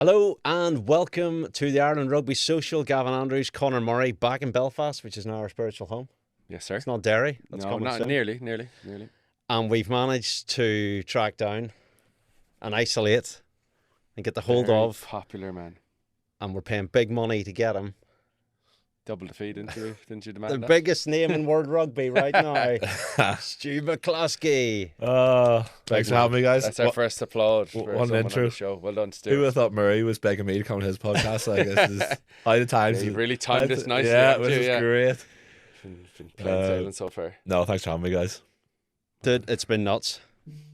Hello and welcome to the Ireland Rugby Social. Gavin Andrews, Conor Murray, back in Belfast, which is now our spiritual home. Yes, sir. It's not Derry. That's No, coming not soon. nearly. And we've managed to track down and isolate and get the hold Very of, popular man. and we're paying big money to get him. Double the fee, didn't you The demand that? biggest name in world rugby right now, Stuart McCloskey. Thanks for having me, guys. That's our first applaud for one someone intro. on the show. Well done, Stuart. Who would have thought Murray was begging me to come on his podcast? Like, this is high the times. Yeah, you've really timed this nicely. Yeah, haven't this you? is great. Been plain sailing so far. No, thanks for having me, guys. Dude, it's been nuts.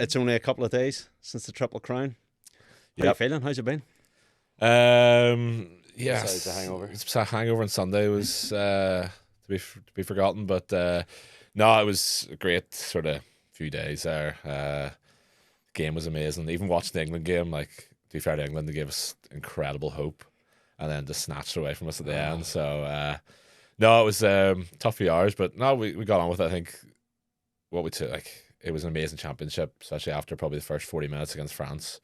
It's only a couple of days since the Triple Crown. How you Yep. feeling? How's it been? Yeah, Besides the hangover. It's a hangover on Sunday was to be forgotten, but no, it was a great sort of few days there. Game was amazing. Even watching the England game, like, to be fair to England, they gave us incredible hope, and then just snatched it away from us at the end. So no, it was tough few hours, but no, we got on with it. I think what we took, like, it was an amazing championship, especially after probably the first 40 minutes against France.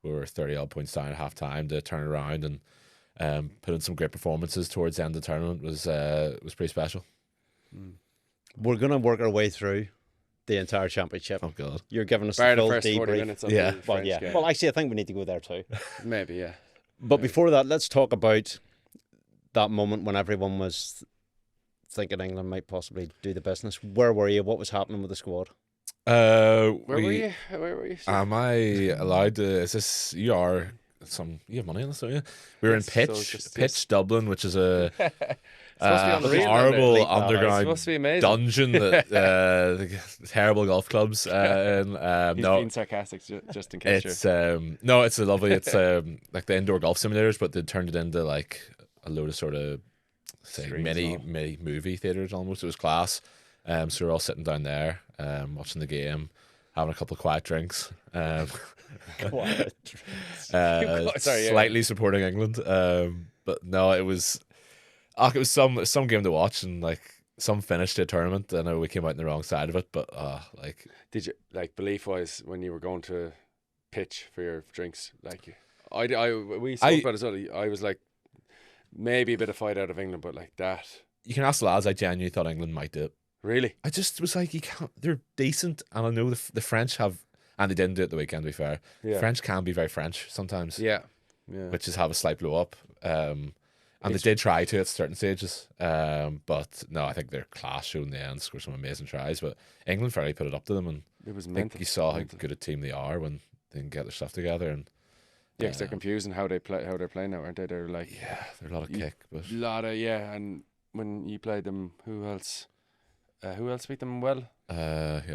We were 30 odd points down at half time to turn it around and put in some great performances towards the end of the tournament. Was pretty special. We're going to work our way through the entire championship. Oh god. You're giving us Bar the the full first 40 debrief. minutes of Yeah. the Well, French yeah. game. Well, actually, I think we need to go there too. Maybe, yeah. But before that, let's talk about that moment when everyone was thinking England might possibly do the business. Where were you? What was happening with the squad? Where were you? Am I allowed to? Is this you are some? You have money on this, don't you? We were in Yes, so Pitch, just- Pitch Dublin, which is a supposed to be unreal, horrible isn't it? It's underground supposed to be amazing. dungeon that the terrible golf clubs. And He's no, being sarcastic just in case it's no, it's a lovely. It's like the indoor golf simulators, but they turned it into like a load of sort of Screens mini and all. mini movie theaters almost. It was class. So we're all sitting down there, watching the game, having a couple of quiet drinks. Quiet. Sorry, yeah. Slightly supporting England. But no, it was some game to watch, and like some finish to a tournament. I know we came out on the wrong side of it, but like Did you, like, belief wise, when you were going to pitch for your drinks? Like, we spoke about it as well. I was like, maybe a bit of fight out of England, but like that, you can ask the lads. I genuinely thought England might do it. really? I just was like, you can't. They're decent, and I know the French have, and they didn't do it the weekend. To be fair, Yeah. French can be very French sometimes. Yeah. Which is have a slight blow up. And they It's- did try to at certain stages. But no, I think their class showed in the end, scored some amazing tries. But England fairly put it up to them, and It was I think mental. you saw how mental. good a team they are when they can get their stuff together. And Yeah, 'cause they're confusing how they're playing now, aren't they? They're like yeah, they're a lot of You- kick, but lot of and when you played them, who else? Who else beat them well?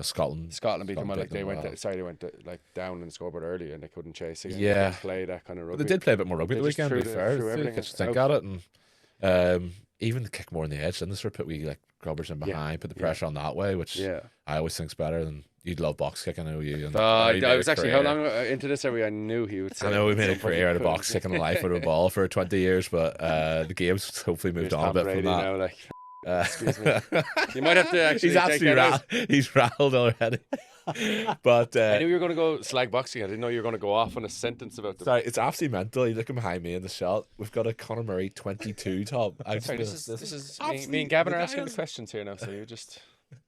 Scotland. Scotland beat them well. Like Scotland they went, well. they went like down in the scoreboard early and they couldn't chase again. Yeah. They didn't play that kind of But rugby. they did play a bit more rugby They at the just weekend. To be threw fair, threw they everything catch think out. at it, and even the kick more on the edge, and they sort of put we like grubbers in Yeah. behind, put the Yeah. pressure on that way, which Yeah. I always think's better than you'd love box kick. I know you. And I you made was a actually how career. long into this are we? I knew he would say. I know we made a somebody career out of couldn't. box kicking life out of a ball for 20 years, but the game's hopefully moved Here's on a Tom bit Brady from that. now, like, Uh, excuse me. You might have to actually he's take absolutely that out. he's rattled already. But I knew you were going to go slag boxing. I didn't know you were going to go off on a sentence about them. sorry, it's absolutely mental. You look behind me in the shot. We've got a Conor Murray 22 top. Sorry, this is me absolutely and Gavin are asking the ridiculous. questions here now, so you just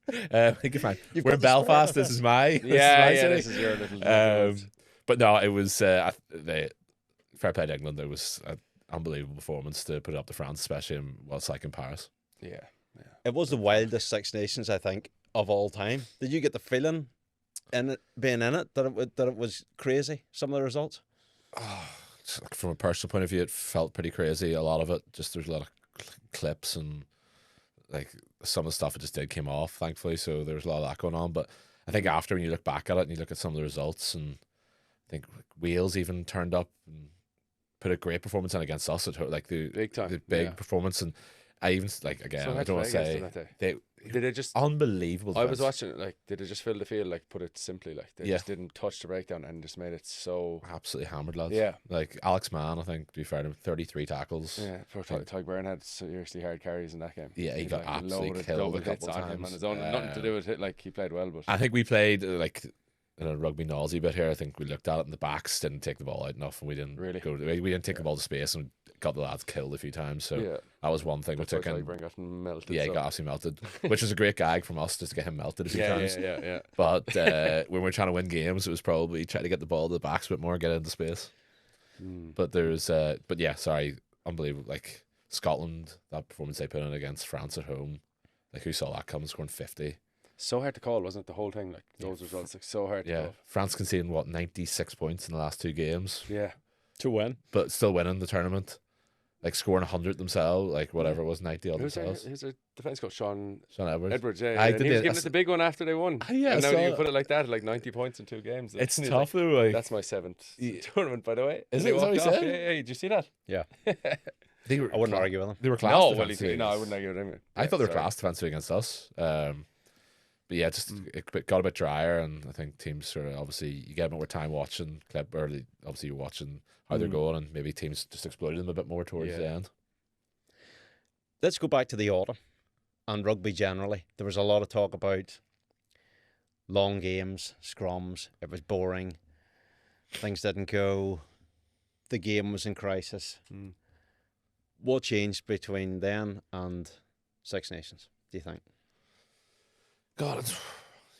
Think you're fine. You've We're got in the spread, Belfast. I This is my this city. is your little. But no, it was fair play to England. It was an unbelievable performance to put it up to France, especially in what it's like in Paris. yeah. It was the wildest Six Nations, I think, of all time. Did you get the feeling in it, being in it, that it was crazy, some of the results? Just, like, from a personal point of view, it felt pretty crazy. A lot of it, just there's a lot of clips and like some of the stuff it just did came off, thankfully. So there was a lot of that going on. But I think after, when you look back at it and you look at some of the results, and I think Wales even turned up and put a great performance in against us. Like the Big time, the big yeah. performance. And I even like again, So I how'd don't want you to play against say them that day? they Did they just? unbelievable. I was defense. watching it. Like, did they just fill the field? Like, put it simply, like they Yeah. just didn't touch the breakdown and just made it so. Absolutely hammered, lads. Yeah. Like Alex Mann, I think, to be fair to him, 33 tackles. Yeah, poor Tyg Byrne had seriously hard carries in that game. Yeah, he He's got absolutely loaded killed double a couple hits on him times. on his own. Nothing to do with it. Like, he played well, but I think we played like in a rugby nosy bit here. I think we looked at it and the backs didn't take the ball out enough, and we didn't Really? we didn't take the ball to space and got the lads killed a few times. So that was one thing we took in. Got melted. Yeah, he got absolutely melted, which was a great gag from us just to get him melted a few times. Yeah. But when we're trying to win games, it was probably trying to get the ball to the backs a bit more, get into space. But there's unbelievable. Like Scotland, that performance they put in against France at home, like who saw that coming, scoring 50. So hard to call, wasn't it? The whole thing, like those results, like so hard to call. France conceding 96 points in the last 2 games. Yeah, to win, but still winning the tournament. Like scoring 100 themselves, like whatever it was, 90 on themselves. Who's their defence coach? Sean Edwards. Yeah. And he was giving it the big one after they won. Yeah, and now you put it like that, like 90 points in 2 games. It's tough though. Like, that's my 7th tournament, by the way. Is it? What he said? Yeah. Did you see that? Yeah. I wouldn't argue with them. They were class. No, I wouldn't argue with them. I thought they were class defensive against us. But yeah, just it got a bit drier, and I think teams sort of obviously you get a bit more time watching clip early. Obviously, you're watching how they're going, and maybe teams just exploited them a bit more towards the end. Let's go back to the autumn and rugby generally. There was a lot of talk about long games, scrums. It was boring. Things didn't go. The game was in crisis. What changed between then and Six Nations, do you think? God,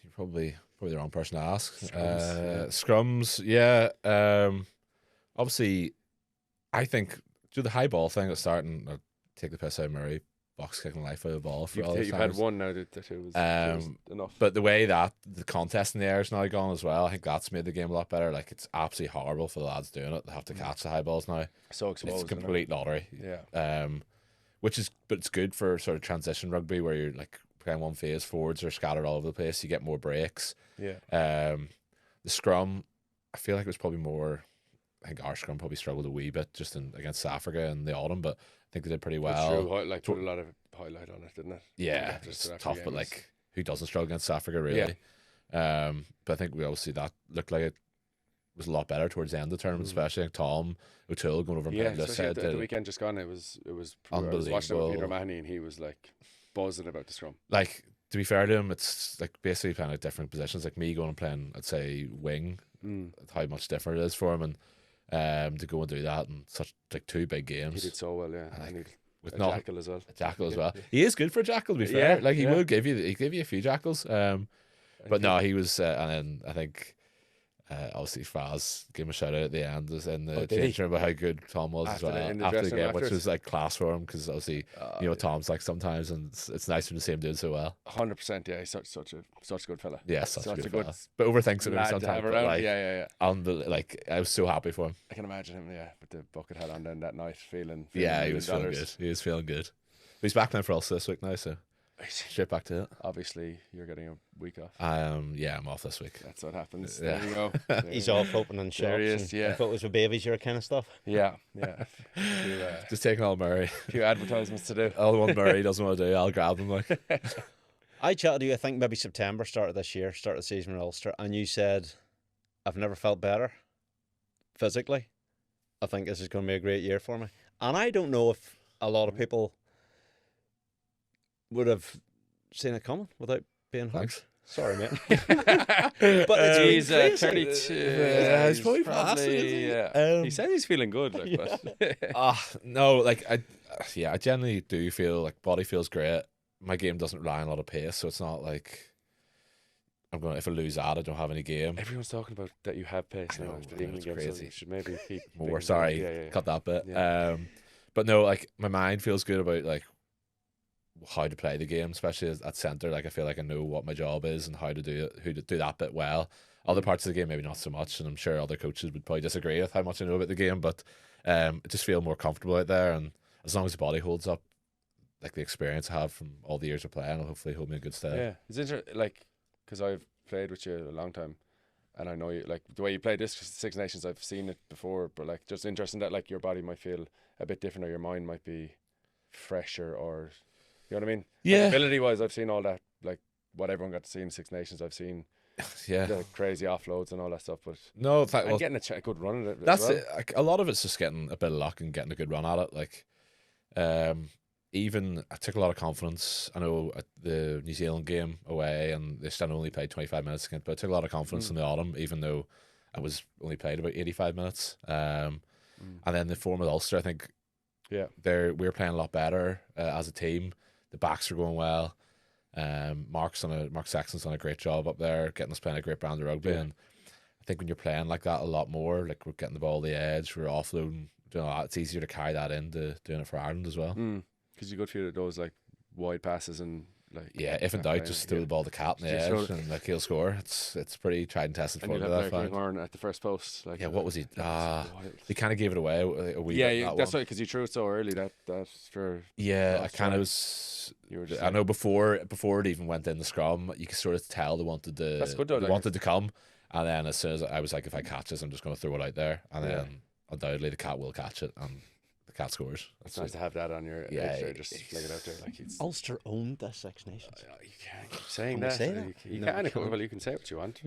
you're probably the wrong person to ask. Scrums, yeah. Obviously, I think do the high ball thing at starting. Take the piss out of Murray, box kicking the life out of the ball for all the You've had one now that it was enough. But the way that the contest in the air is now gone as well, I think that's made the game a lot better. Like it's absolutely horrible for the lads doing it. They have to catch the high balls now. So exposed. It's a complete lottery. Yeah. But it's good for sort of transition rugby where you're like playing one phase, forwards are scattered all over the place. You get more breaks. Yeah. The scrum, I feel like it was probably more. I think our scrum probably struggled a wee bit just against South Africa in the autumn, but I think they did pretty well. That's true. Like put a lot of highlight on it, didn't it? Yeah, it's tough, but like who doesn't struggle against South Africa really? Yeah. But I think we obviously that looked like it was a lot better towards the end of the tournament, especially like Tom O'Toole going over and playing this head. The weekend just gone, it was unbelievable. I was watching it with Peter Mahoney and he was like buzzing about the scrum. Like to be fair to him, it's like basically playing at different positions. Like me going and playing, I'd say wing, how much different it is for him, and to go and do that in such like 2 big games. He did so well, yeah. And with Jackal as well. A Jackal as well. He is good for a Jackal, to be fair. Like he will give you a few Jackals. But no, he was, and then I think obviously Faz gave him a shout out at the end in the change room about how good Tom was as well after the game, which was like class for him because obviously you know what Tom's like sometimes, and it's nice to see him doing so well. 100%, yeah. He's such a good fella. Yeah, such a good fella. But overthinks it sometimes. But like, yeah. Like I was so happy for him. I can imagine him, with the bucket hat on then that night, feeling he was feeling good. He was feeling good. But he's back now for Ulster this week now, so straight back to it. Obviously, you're getting a week off. Yeah, I'm off this week. That's what happens. There you go. He's off opening shops. And photos with babies, your kind of stuff. Yeah. Just taking all Murray. A few advertisements to do. All the one Murray doesn't want to do, I'll grab them. Like I chatted to you, I think maybe September, start of the season in Ulster, and you said, "I've never felt better physically. I think this is going to be a great year for me." And I don't know if a lot of people would have seen it coming without being thanks. Sorry, mate. But he's 32. He's probably past it, he said he's feeling good. No, like I generally do feel like body feels great. My game doesn't rely on a lot of pace, so it's not like if I lose that, I don't have any game. Everyone's talking about that you have pace now. It's crazy. So you should maybe keep more. Sorry, cut that bit. Yeah. But no, like my mind feels good about like how to play the game, especially at centre. Like I feel like I know what my job is and how to do it, who to do that bit well. Other parts of the game maybe not so much, and I'm sure other coaches would probably disagree with how much I know about the game. But I just feel more comfortable out there, and as long as the body holds up, like the experience I have from all the years of playing, will hopefully hold me in good stead. Yeah, it's interesting. Like because I've played with you a long time, and I know you like the way you play this Six Nations. I've seen it before, but like just interesting that like your body might feel a bit different, or your mind might be fresher, or you know what I mean? Yeah. Like, ability-wise, I've seen all that, like what everyone got to see in Six Nations. I've seen the crazy offloads and all that stuff, but no, getting a good run at it. That's it. Like, a lot of it's just getting a bit of luck and getting a good run at it. Like, even I took a lot of confidence. I know at the New Zealand game away, and they still only played 25 minutes again, but I took a lot of confidence in the autumn, even though I was only played about 85 minutes. And then the form of Ulster, I think, we were playing a lot better as a team. The backs are going well. Mark Sexton's done a great job up there, getting us playing a great brand of rugby. And I think when you're playing like that a lot more, like we're getting the ball to the edge, we're offloading, doing all that, it's easier to carry that into doing it for Ireland as well. Because you go through those like wide passes and like if in doubt, just throw the ball to Cap in the edge and like he'll score. It's pretty tried and tested for that. Horn at the first post. Like, what was he? He kind of gave it away a wee bit. That's right, because you threw it so early. That for I kind of was. I know before it even went in the scrum, you could sort of tell they wanted to. That's good though. They wanted to come, and then as soon as I was like, if I catch this, I'm just going to throw it out there, and then undoubtedly the Cat will catch it, and the Cat scores. It's nice to have that on your edge there, just fling it out there. Like Ulster owned the Six Nations. You can't keep saying that. You can say what you want.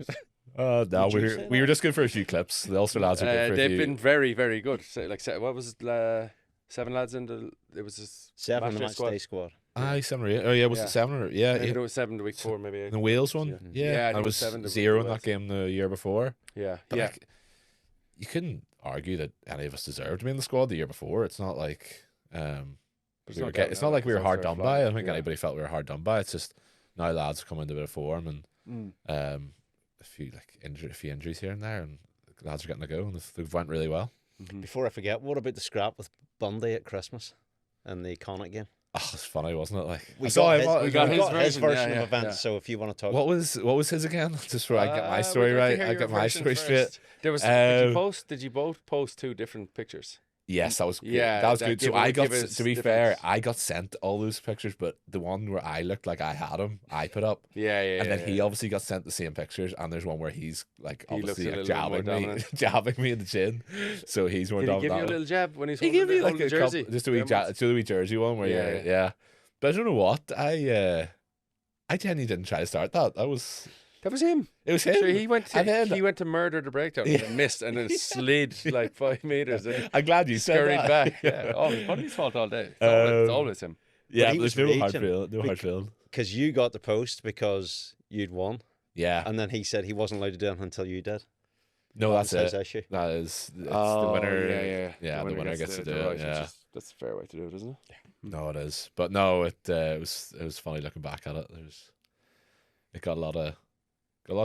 No, we were just good for a few clips. The Ulster lads are good for they've been very, very good. Like, what was it? 7 lads in the. It was just 7 in the match day squad. 7 or 8. Oh yeah, was it 7 or I think it was 7 the week before, maybe 8. The Wales one, and it was 7 0 in that game the year before. But like, you couldn't argue that any of us deserved to be in the squad the year before. It's not like it's not like we were hard done by. I don't think anybody felt we were hard done by. It's just now lads have come into a bit of form and a few injuries here and there, and the lads are getting to go, and they've went really well. Before I forget, what about the scrap with Bundee at Christmas and the Connacht game? Oh, it's funny, wasn't it? Like we got his version of events. So if you want to talk, what was his again? Just where I get my story right, I got my story straight. There was. Did you both post 2 different pictures? Yes, that was good. That was good. So I got, to be fair, I got sent all those pictures, but the one where I looked like I had him, I put up. And then he obviously got sent the same pictures, and there's one where he's like obviously like jabbing me in the chin. So he's more dominant. Did he give you a little jab when he gave me like a jersey? Just a wee jersey one where But I don't know what I genuinely didn't try to start that. That was him. It was him. Sure, he went to murder the breakdown and missed and then slid like 5 meters. And I'm glad you said that. Back. It's Bundee's fault all day. It's always him. Yeah, there's no hard feeling. Because you got the post because you'd won. Yeah. And then he said he wasn't allowed to do it until you did. No, that's it. Issue. That is the winner. Yeah, the winner gets to do it. Yeah. That's a fair way to do it, isn't it? No, it is. But no, it was funny looking back at it. It got a lot of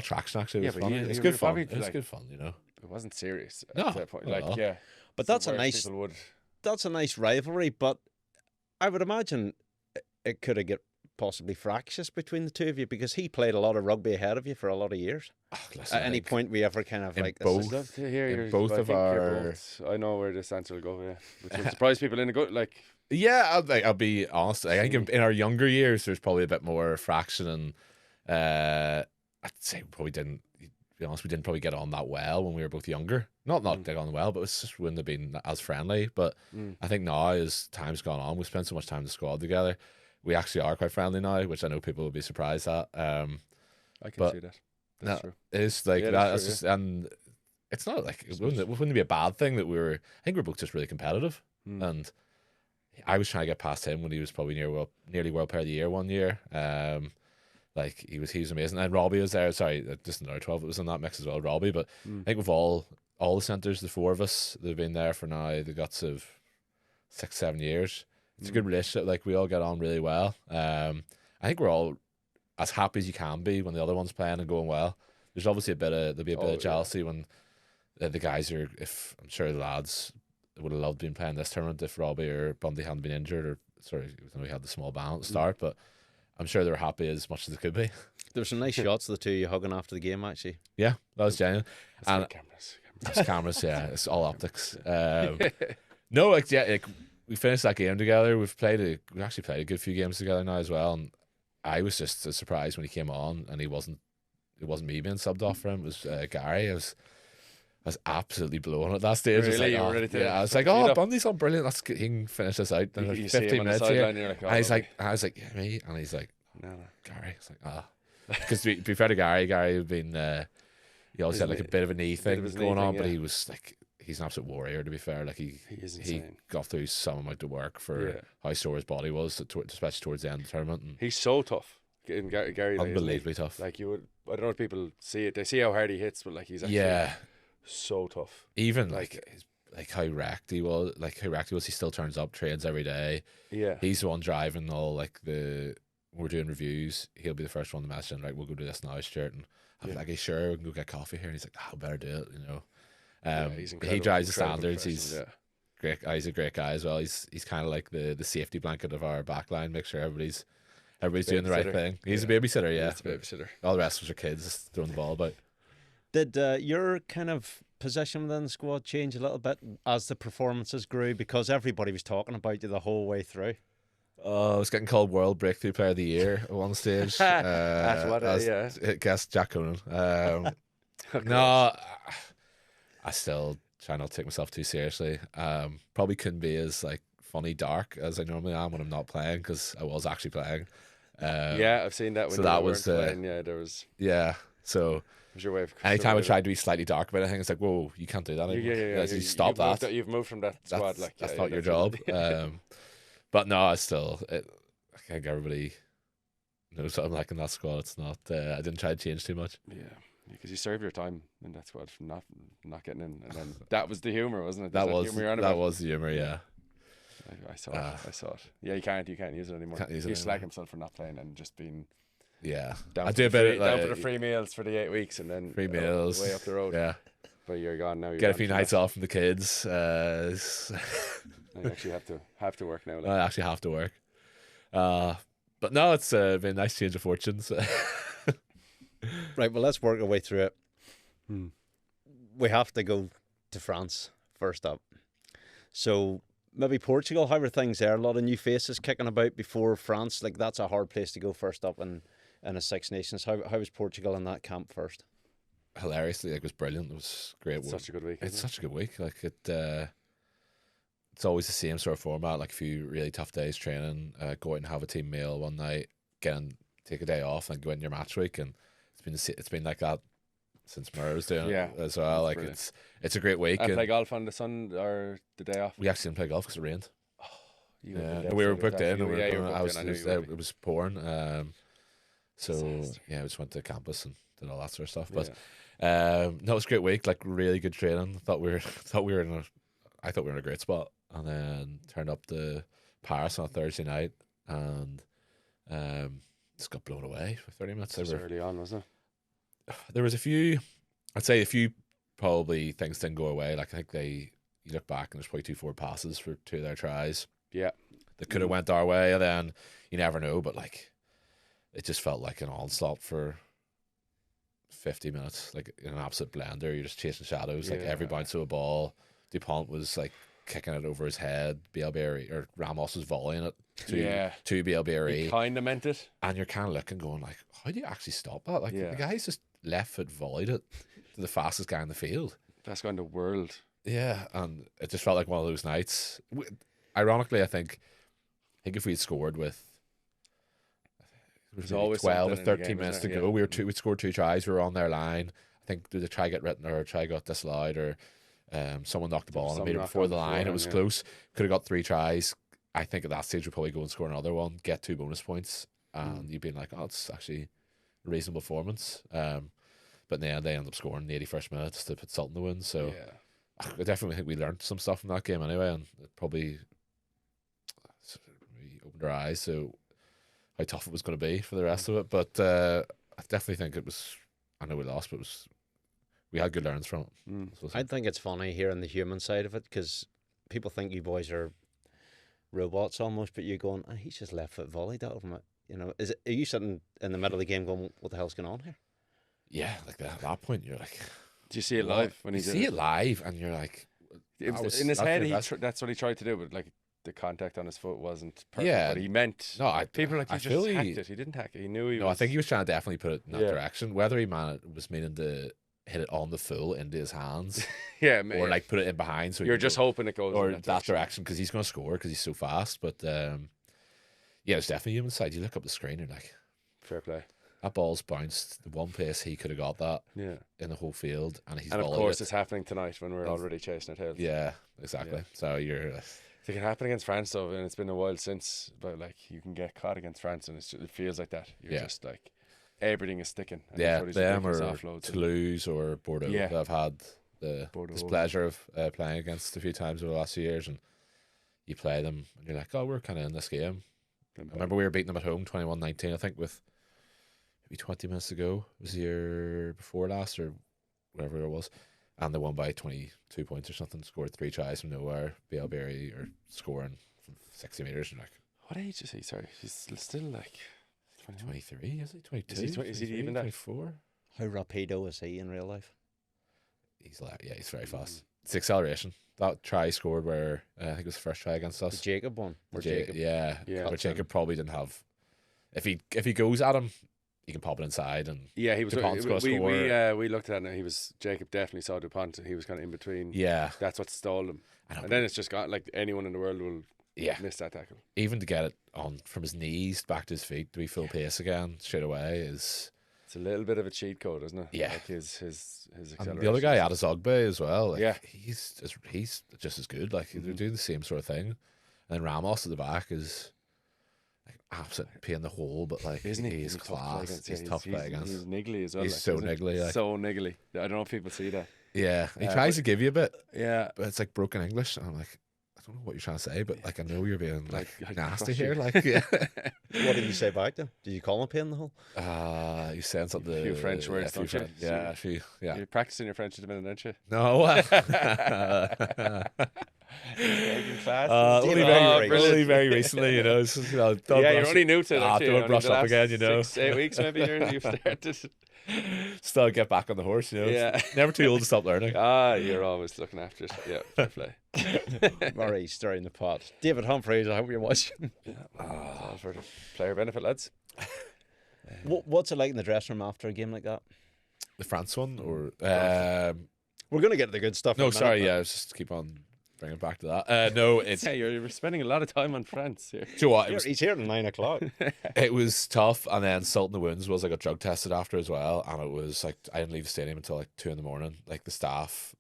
traction actually. It was funny. It's good fun. It's good fun, you know. It wasn't serious at no, that point. But that's a nice rivalry. But I would imagine it could have get possibly fractious between the two of you because he played a lot of rugby ahead of you for a lot of years. At any point we ever kind of like both of our. I know where this answer will go. Yeah, which will surprise people in a good like. Yeah, I'll be honest. I think in our younger years, there's probably a bit more fraction, and I'd say we probably didn't. To be honest, we didn't probably get on that well when we were both younger. Not get on well, but it just wouldn't have been as friendly. But I think now, as time's gone on, we spent so much time in the squad together. We actually are quite friendly now, which I know people will be surprised at. I can see that. That's true. It's like that's just, and it's not like it wouldn't be a bad thing that we were. I think we're both just really competitive, and I was trying to get past him when he was probably nearly World Player of the Year one year. Like he was amazing, and Robbie was there. Sorry, just another 12. It was in that mix as well, Robbie. But I think with all the centres, the 4 of us, they've been there for now the guts of 6-7 years. It's a good relationship. Like we all get on really well. I think we're all as happy as you can be when the other one's playing and going well. There's obviously there'll be a bit of jealousy when the guys are. If I'm sure the lads would have loved being playing this tournament if Robbie or Bundee hadn't been injured, or sorry, we had the small ban at the start, but I'm sure they were happy as much as they could be. There were some nice shots of the two of you hugging after the game, actually. Yeah, that was genuine. And cameras, yeah, it's all optics. No, we finished that game together. We actually played a good few games together now as well. And I was just surprised when he came on, and it wasn't me being subbed off for him. It was Gary. I was absolutely blown at that stage. Really? I was like, oh, Bundee's on brilliant. He can finish this out. Then 15 minutes here. And I was like, yeah, me. And he's like, no, Gary. It's like, because to be fair to Gary had been, he also had like a bit of a knee thing going on, but he was like, he's an absolute warrior. To be fair, like He is he insane. got through some amount of work for Yeah. how sore his body was, especially towards the end of the tournament. And He's so tough. In Gary, isn't he? unbelievably tough. Like you would, I don't know if people see it. They see how hard he hits, but like he's actually Yeah, so tough. even like how wrecked he was. Like how wrecked he was. He still turns up, trains every day. Yeah, He's the one driving all like the. We're doing reviews. He'll be the first one to message and, right, we'll go do this now, Stuart. And I'm like, "Are you sure we can go get coffee here?" And he's like, "I better do it," you know. he's He incredible, drives the incredible standards. professional, He's great. He's a great guy as well. He's kind of like the safety blanket of our backline. Make sure everybody's doing the right Babysitter. thing. He's a Yeah. babysitter, yeah. He's a babysitter. All the rest of us are kids just throwing the ball about. Did your kind of position within the squad change a little bit as the performances grew? Because everybody was talking about you the whole way through. I was getting called World Breakthrough Player of the Year at one stage. That's what, yeah. I guess Jack Conan. No, I still try not to take myself too seriously. Probably couldn't be as like funny dark as I normally am when I'm not playing, because I was actually playing. Yeah, I've seen that. When so you that weren't was playing. Yeah, there was. Yeah, so Was your way of anytime I surviving. tried to be slightly dark about anything, it's like, whoa, you can't do that anymore. Yeah. You stop that. You've moved from that squad. That's not your job. But no, I think everybody knows what I'm like in that squad. It's not. I didn't try to change too much. Yeah, because you served your time in that squad from not getting in, and then that was the humor, wasn't it? That There's was humour you're on that about. was the humor. Yeah. I saw it. I saw it. Yeah, you can't use it anymore. Can't use it He slag anymore. himself for not playing and just being Yeah. down, I for, do the a bit free, of, down like, for the free meals for the 8 weeks, and then free meals. way up the road. Yeah. But you're gone now. You're Get a gone few from nights that. off from the kids. I actually have to work now. Like. I actually have to work. But no, it's been a nice change of fortunes. Right, well, let's work our way through it. Hmm. We have to go to France first up. So maybe Portugal, how are things there? A lot of new faces kicking about before France. Like, that's a hard place to go first up in a Six Nations. How was Portugal in that camp first? Hilariously, it was brilliant. It was great. Such a good week. It's isn't such a good week. Like it's always the same sort of format. Like a few really tough days training, go out and have a team meal one night, take a day off, and go in your match week. And it's been like that since Murray was doing Yeah, it as well. Like brilliant. it's a great week. And And play golf on the sun or the day off. we actually didn't play golf because it rained. You would have Yeah, been we were devastated booked if in. that. And Yeah, you were I booked was, in. I knew you would be. it was pouring. So Disaster. yeah, we just went to campus and did all that sort of stuff. But no, it was a great week. Like really good training. I thought we were in a great spot, and then turned up to Paris on a Thursday night, and just got blown away for 30 minutes. It was early on, wasn't it? There was a few probably things didn't go away. Like I think you look back and there's probably 2 forward passes for 2 of their tries Yeah. that could have went our way, and then you never know. But like, it just felt like an onslaught for 50 minutes, like in an absolute blender. You're just chasing shadows. Like every Yeah. bounce of a ball, Dupont was like kicking it over his head. BLBRE or Ramos was volleying it to He BLBRE, kind of meant it. and you're kind of looking, going like, how do you actually stop that? Like Yeah. the guy's just left foot volleyed it to the fastest guy in the field. Best guy in the world. Yeah, and it just felt like one of those nights. Ironically, I think if we'd scored with There's always 12 or something in the 13 game, minutes to isn't there? go, Yeah. we'd scored 2 tries. We were on their line. I think did the try get written or a try got disallowed, or someone knocked the ball and Some made it knock before on the line. It beforehand, was yeah. close. Could have got 3 tries. I think at that stage we'd probably go and score another one, get 2 bonus points, and you'd be like, oh, it's actually a reasonable performance. But in the end, they ended up scoring in the 81st minute to put salt in the wound. So Yeah. I definitely think we learned some stuff from that game anyway, and it probably opened our eyes to how tough it was going to be for the rest of it. But I definitely think it was. I know we lost, but we had good learns from it. So I think it's funny hearing the human side of it, because people think you boys are robots almost, but you're going, oh, he's just left foot volleyed that over him. You know, are you sitting in the middle of the game going, what the hell's going on here? yeah, like at that point, you're like, Do you see it what? live when You he did see it live, and you're like, It that was, was- in his that's head, the best. that's what he tried to do, but like the contact on his foot wasn't perfect. Yeah. But he meant. No, people like I he feel just hacked he- it. He didn't hack it. He knew he no, was. I think he was trying to definitely put it in that Yeah. direction. Whether he was meaning to hit it on the full into his hands, Yeah, or like put it in behind, so he you're could just go- hoping it goes or in that direction because he's going to score because he's so fast. But yeah, it's definitely human side. You look up the screen, you're like, Fair play. That ball's bounced the one place he could have got that in the whole field, and he's and of volleyed course it. it's happening tonight when we're already chasing it tails. Yeah, exactly. Yeah. So you're It can happen against France though, and it's been a while since, but like you can get caught against France and it feels like that. You're just like everything is sticking. And them or offloads Toulouse or Bordeaux that I've had the Bordeaux. pleasure of playing against a few times over the last few years, and you play them and you're like, oh, we're kind of in this game. I remember we were beating them at home 21-19, I think, with maybe 20 minutes to go. It was the year before last or whatever it was, and they won by 22 points or something, scored 3 tries from nowhere. Berry or scoring from 60 metres, and like, what age is he? Sorry, he's still like 23, is he? 22? Is he even that? 24? How rapido is he in real life? He's very fast. It's the acceleration. That try scored where I think it was the first try against us. The Jacob one. Yeah. But Jacob probably didn't have. If he goes at him, he can pop it inside, and he was. We looked at it, and Jacob definitely saw Dupont, and he was kind of in between. Yeah, that's what stalled him. And then it's just got like anyone in the world will miss that tackle. Even to get it on from his knees back to his feet to be full pace again straight away is. It's a little bit of a cheat code, isn't it? Yeah. Like his acceleration. And the other guy, Adesogbe, as well. Like, he's just as good. Like they're doing the same sort of thing. And then Ramos at the back is like absolute pain in the hole, but like isn't he? He's class. He's tough to play against. He's niggly as well. He's so niggly. Like. So niggly. I don't know if people see that. Yeah, he tries to give you a bit. Yeah, but it's like broken English, and I'm like, I don't know what you're trying to say, but like I know you're being like nasty here. Like, yeah. What did you say back to him? Did you call him a pain in the hole? You said something. A few French words, don't you? Yeah, a few. Yeah. You're practicing your French at the minute, aren't you? No. Only very recently, you know. Just, you're only new to it. Don't brush up again, you know. 6-8 weeks maybe you've started. Still get back on the horse, you know. Yeah. Never too old to stop learning. You're always looking after it. Yeah, fair play. Murray stirring the pot. David Humphreys, I hope you're watching. All for the player benefit, lads. What's it like in the dressing room after a game like that? The France one, or we're going to get to the good stuff. No, sorry, I was just keep on bringing it back to that. No, it's you're spending a lot of time on France here. Do you know what? He's here at 9 o'clock. It was tough, and then salt in the wounds was I got drug tested after as well, and it was like I didn't leave the stadium until like 2 a.m. Like the staff,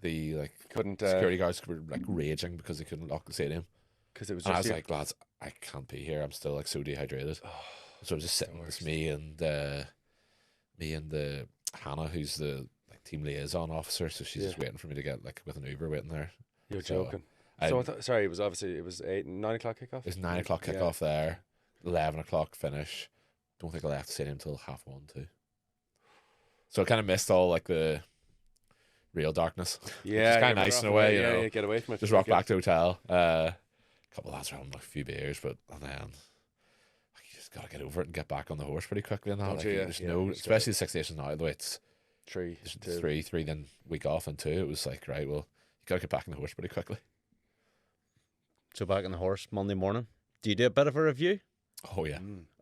the security guards were like raging because they couldn't lock the stadium. Because it was. And I was like, lads, I can't be here. I'm still like so dehydrated. So I was just sitting with me and the Hannah, who's the team liaison officer. So she's just waiting for me to get like with an Uber waiting there. You're joking. Sorry, it was 9 o'clock kickoff. It was 9 o'clock kickoff there, 11 o'clock finish. Don't think I left the stadium until 1:30 too. So I kind of missed all like the real darkness. Yeah, it's kind of nice in a way, you know. Get away from it. Just rock back to the hotel. A couple of lads around, like a few beers, and then you just gotta get over it and get back on the horse pretty quickly. And that, there's no, especially the Six Nations now. The way it's 3, then week off and 2. It was like right, well, you gotta get back on the horse pretty quickly. So back on the horse Monday morning. Do you do a bit of a review? Oh yeah.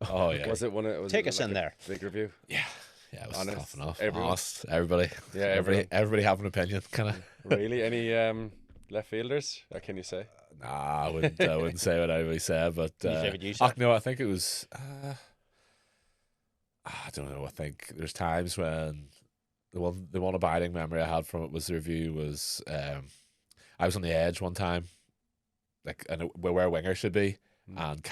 Oh yeah. Was it one? Take us in there. Big review. Yeah. Yeah, it was honest, tough enough. everyone. Honest, everybody. Yeah, everybody have an opinion, kind of. Really? Any left fielders? Or can you say? Nah, I wouldn't say what anybody said, but no, I think it was. I don't know. I think there's times when the one abiding memory I had from it was the review was I was on the edge one time, like where a winger should be, and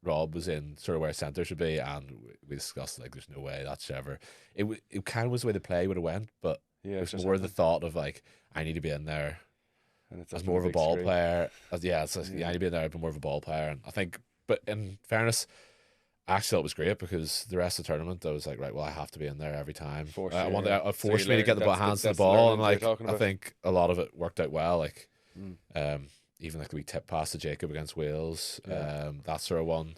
Rob was in sort of where centre should be, and we discussed like there's no way that's ever. It kind of was the way the play would have went, but it was more the thought of like I need to be in there. And it's as more of a ball player. I need to be in there, but more of a ball player. And I think, but in fairness, I actually thought it was great because the rest of the tournament, I was like, right, well, I have to be in there every time. It forced me to get the hands to the ball, and like I think a lot of it worked out well. Like, even like we tip pass to Jacob against Wales, that sort of one,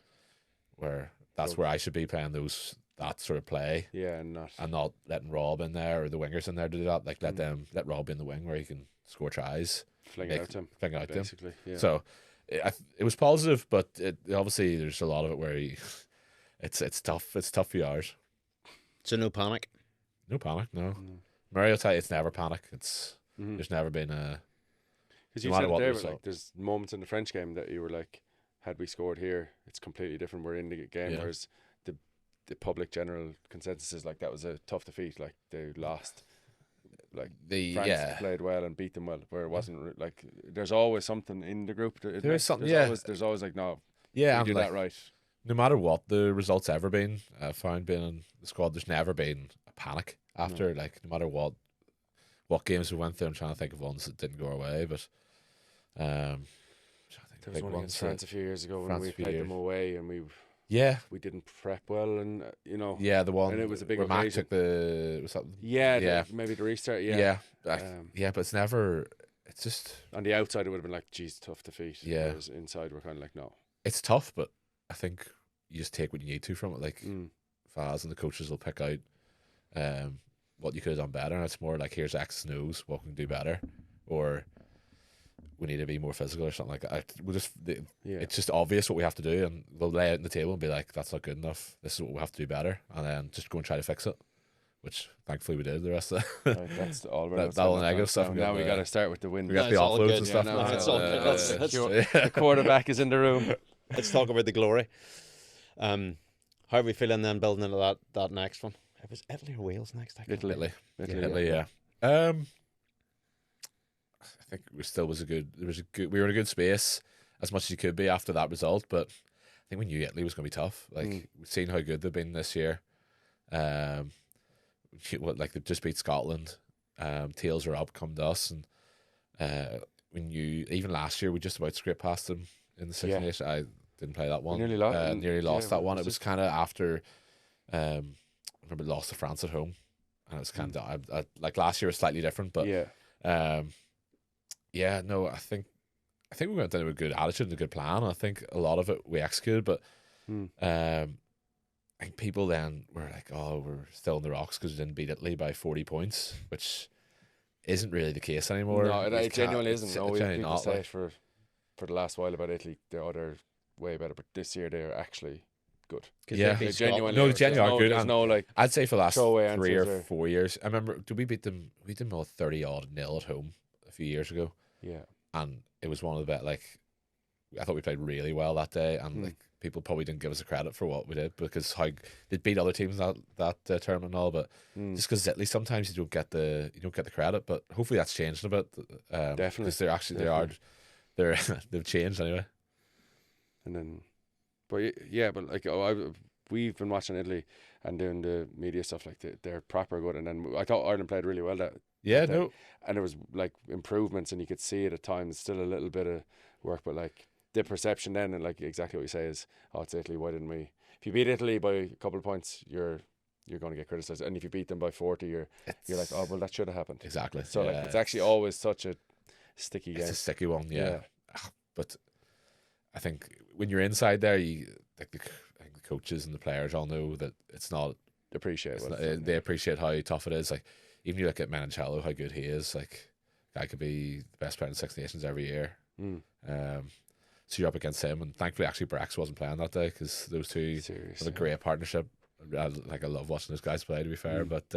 where that's where I should be playing that sort of play. Yeah, and not letting Rob in there or the wingers in there to do that. Like let Rob be in the wing where he can score tries. Fling it out to him. Basically, yeah. So it was positive, but obviously there's a lot of it where it's tough. It's tough few hours. So no panic. No panic. No. Murray will tell you it's never panic. It's there's never been a. Because you said it there, but like, there's moments in the French game that you were like, had we scored here, it's completely different. We're in the game, whereas the public general consensus is like that was a tough defeat. Like they lost. Like France played well and beat them well, where it wasn't like there's always something in the group. There is something. There's always like no. Yeah, we do that right. No matter what the results ever been, I found being in the squad, there's never been a panic after. Like no matter what games we went through, I'm trying to think of ones that didn't go our way, but there was one against France a few years ago when we played them away and we didn't prep well, and the one, and it was a big where Mac occasion. took maybe the restart but it's never. It's just on the outside it would have been like, geez, tough defeat. Yeah, whereas inside we're kind of like, no, it's tough, but I think you just take what you need to from it. Like Faz and the coaches will pick out what you could have done better, and it's more like, here's X knows what we can do better, or we need to be more physical or something like that. It's just obvious what we have to do, and they'll lay it on the table and be like, that's not good enough, this is what we have to do better, and then just go and try to fix it, which thankfully we did the rest of the that's all that all the negative stuff. Now we got to start with the win. We got the offloads and stuff. The quarterback is in the room. Let's talk about the glory. How are we feeling then building into that next one? It was Italy or Wales next? Italy, yeah. I think we were in a good space as much as you could be after that result, but I think we knew Italy was going to be tough. Like we've seen how good they've been this year. They've just beat Scotland. Tails are up, come to us, and we knew even last year we just about scraped past them in the Six Nations. I didn't play that one. We nearly lost that one. It was kind of after. I remember lost to France at home, and it was kind of like last year was slightly different, but I think we went down with a good attitude and a good plan. I think a lot of it we executed, but I think people then were like, "Oh, we're still in the rocks because we didn't beat Italy by 40 points," which isn't really the case anymore. No, it genuinely isn't. No, we genuinely people not, say like. it for the last while about Italy. They're way better, but this year they're actually good. Yeah, they genuinely are good. There's no like. I'd say for the last 3 or 4 or... years. I remember, did we beat them? We beat them all 30-0 at home a few years ago. Yeah, and it was one of the I thought we played really well that day, and like people probably didn't give us the credit for what we did because how they beat other teams that tournament and all, but just because Italy sometimes you don't get the credit, but hopefully that's changed a bit. Definitely, because they've changed anyway. And then, but we've been watching Italy and doing the media stuff, like they're proper good, and then I thought Ireland played really well that. And there was like improvements, and you could see it at times. Still a little bit of work, but like the perception then, and like exactly what you say is, oh, it's Italy. Why didn't we? If you beat Italy by a couple of points, you're going to get criticised, and if you beat them by 40, you're like, oh well, that should have happened. Exactly. So like it's actually always such a sticky game. It's a sticky one, yeah. But I think when you're inside there, I think the coaches and the players all know that it's not. They appreciate how tough it is. Like. Even you look at Menoncello, how good he is. Like, guy could be the best player in Six Nations every year. So you're up against him, and thankfully, actually, Brax wasn't playing that day because those two have a great partnership. I love watching those guys play. To be fair, but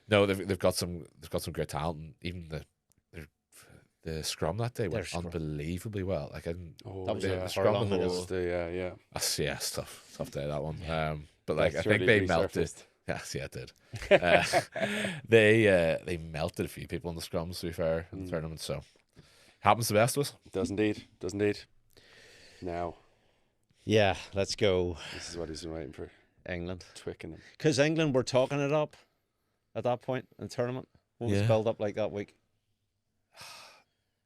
no, they've got some great talent, and even the scrum that day went unbelievably well. Like, that was the scrum was that's tough day that one. But like, I think they melted. Yes, yeah, it did. They melted a few people in the scrums, to be fair, in the tournament. So happens to the best of us. Does indeed. Now, yeah, let's go. This is what he's been waiting for. England, Twickenham, because England were talking it up at that point in the tournament. What was built up like that week?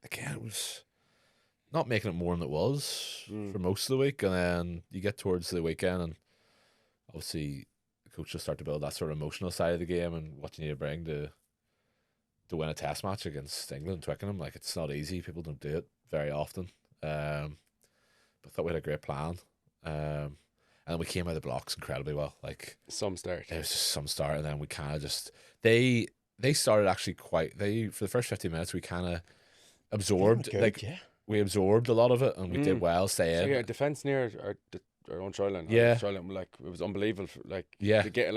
Again, it was not making it more than it was for most of the week, and then you get towards the weekend, and obviously. Coach will start to build that sort of emotional side of the game and what you need to bring to win a test match against England, Twickenham. Like, it's not easy. People don't do it very often. But I thought we had a great plan. And then we came out of the blocks incredibly well. Like, some start. It was just some start, and then we kind of just they started actually for the first 15 minutes we kind of absorbed we absorbed a lot of it, and we did well staying. So yeah, defence near our own try line. Yeah, like it was unbelievable. To get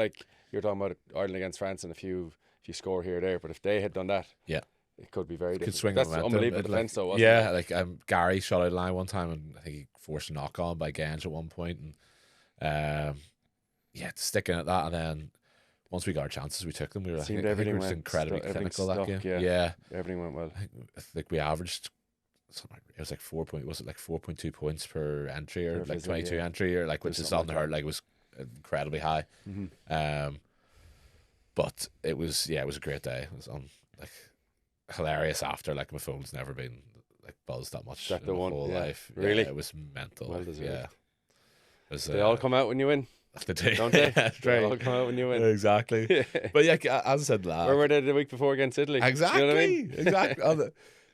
you're talking about Ireland against France, and if you score here or there, but if they had done that, it could be very different. Swing That's momentum. Unbelievable defence, though. Wasn't it? Like Gary shot out of line one time, and I think he forced a knock on by Genge at one point, and yeah, sticking at that, and then once we got our chances, we took them. We were, Seemed I think we everything were just went incredibly stuck- clinical everything that stuck, game. yeah. Yeah, Everything went well. I think we averaged something like, it was like 4.2 points per entry, or Per like visit, 22 yeah. entry, or like, which There's is something unheard. Like, it was incredibly high. But it was, yeah, it was a great day. It was like hilarious after. Like, my phone's never been like buzzed that much That in the my one, whole yeah. life. Really? Yeah, it was mental. Well deserved. Yeah. It was, They all come out when you win, they do. don't they? Yeah, They all right. come out when you win. Exactly. But yeah, as I said, Where were they the week before against Italy? exactly, You know what I mean? exactly.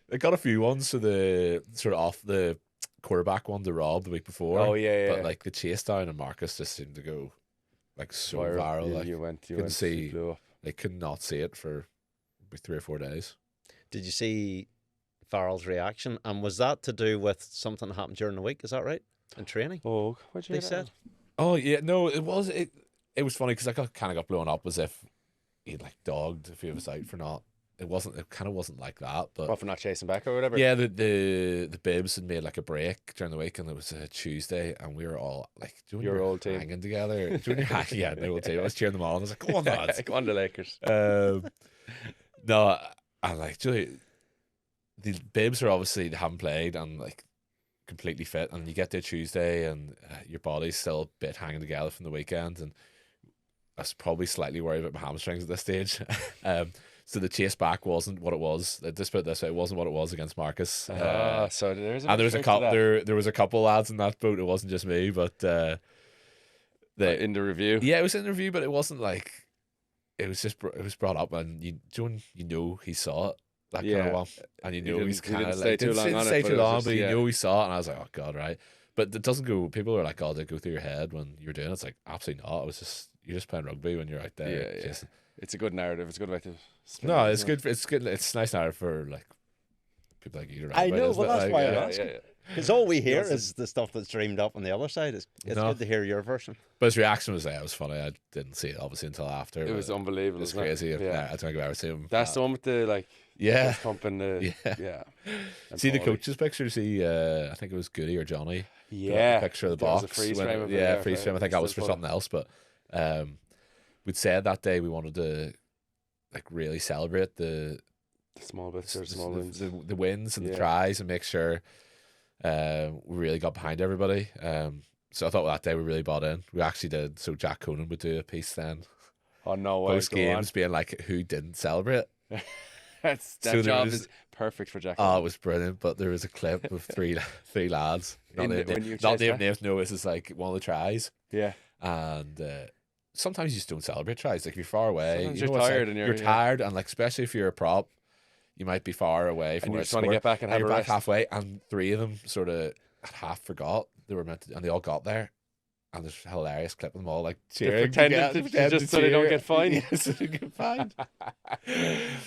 They got a few ones, so the sort of off the quarterback one, the Rob, the week before. Oh, yeah. But like the chase down and Marcus just seemed to go like so viral. Yeah, Like you went. couldn't see- you blew up. they could not see it for about 3 or 4 days. Did you see Farrell's reaction? And was that to do with something that happened during the week? Is that right? In training? Oh, what'd you They hear said. that? Oh yeah, no, it was funny because I kind of got blown up as if he'd like dogged a few of us out for not. It kind of wasn't like that, but What, for not chasing back or whatever? yeah, the Bibs had made like a break during the week, and it was a Tuesday, and we were all like, do you know when Your you're old team. hanging together. Do you know when you're hanging? Yeah, the old team. I was cheering them on. I was like, come on, lads. Go on, the Lakers. No, and like, Julie, the Bibs are obviously, they haven't played and like completely fit, and you get there Tuesday, and your body's still a bit hanging together from the weekend, and I was probably slightly worried about my hamstrings at this stage. So the chase back wasn't what it was. Just put it this way, it wasn't what it was against Marcus. So there's a And there was a truth to couple. that. There was a couple lads in that boat. It wasn't just me, but In the review. yeah, it was in the review, but it wasn't like it was just it was brought up, and you know he saw it that kind Yeah. of one, and you know didn't- he's he kind didn't of stay like too long on it, stay but too it was long, just- but yeah. you know he saw it, and I was like, oh god, right. But it doesn't go. People are like, oh, did it go through your head when you were doing it? It's like absolutely not. It was just you're just playing rugby when you're out there. Yeah, yeah. Just- It's a good narrative. It's a good way to. spin No, it, it's isn't it? good. It's good. It's nice narrative for like people like you. to write I about, know, isn't well, it? that's Like, why I yeah. asked. Yeah. Because all we hear Yes. is the stuff that's dreamed up on the other side. It's No. good to hear your version. But his reaction was there. It was funny. I didn't see it obviously until after. It but was unbelievable. It's wasn't it? crazy. Yeah. I don't think I've ever seen him. That's the one with the like. Yeah. fist pump and the. Yeah. Yeah. And See the Paulie. coaches' picture. See, I think it was Goody or Johnny. put up Yeah. the picture of the There was box. a freeze when- frame of it, yeah, yeah, freeze for- frame. I think that was for still something else. But we'd said that day we wanted to like really celebrate the Small bits or small wins. the wins and the Yeah. tries, and make sure we really got behind everybody. So I thought that day we really bought in. We actually did. So Jack Conan would do a piece then Oh no way! post go on. games, being like, "Who didn't celebrate?" That So there job was- is perfect for Jack. Oh, it was brilliant. But there was a clip of three lads. Not In the- named when you not chase named back? names. No, this is like one of the tries. Yeah. And sometimes you just don't celebrate tries. Like if you're far away, Sometimes you know you're what it's tired like, and you're you're- yeah. tired, and like especially if you're a prop, you might be far away from And you where just it's wanna scored, get back and have you're a back rest. halfway, and three of them sort of half forgot they were meant to, and they all got there. And there's a hilarious clip of them all like cheering, pretending to- pretend just so they don't cheer. get fined. Yeah, so they get fined.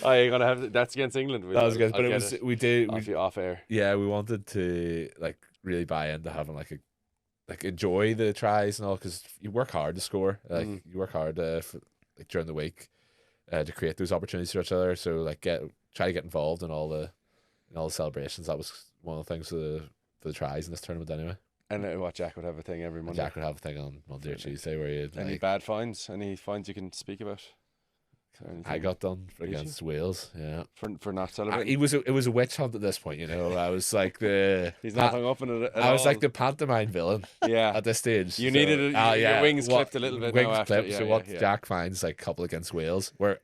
Oh, you're gonna have that's against England. That was good, I'll but it get was we did off, off air. yeah, we wanted to like really buy into having like a like enjoy the tries and all, because you work hard to score. Like you work hard for, like during the week to create those opportunities for each other. So like try to get involved in all the celebrations. That was one of the things for the tries in this tournament anyway. And what Jack would have a thing every And Monday. Jack would have a thing on Monday or Tuesday where you'd Any like, bad finds? Any finds you can speak about? Anything I got done Did you? against Wales. Yeah, for not celebrating. it was a witch hunt at this point. You know, I was like the He's not hung up on it. At I was all. like the pantomime villain yeah. at this stage. You needed it- your wings what- clipped a little bit Wings now after, clipped. yeah, so yeah, what yeah. Jack finds like a couple against Wales, where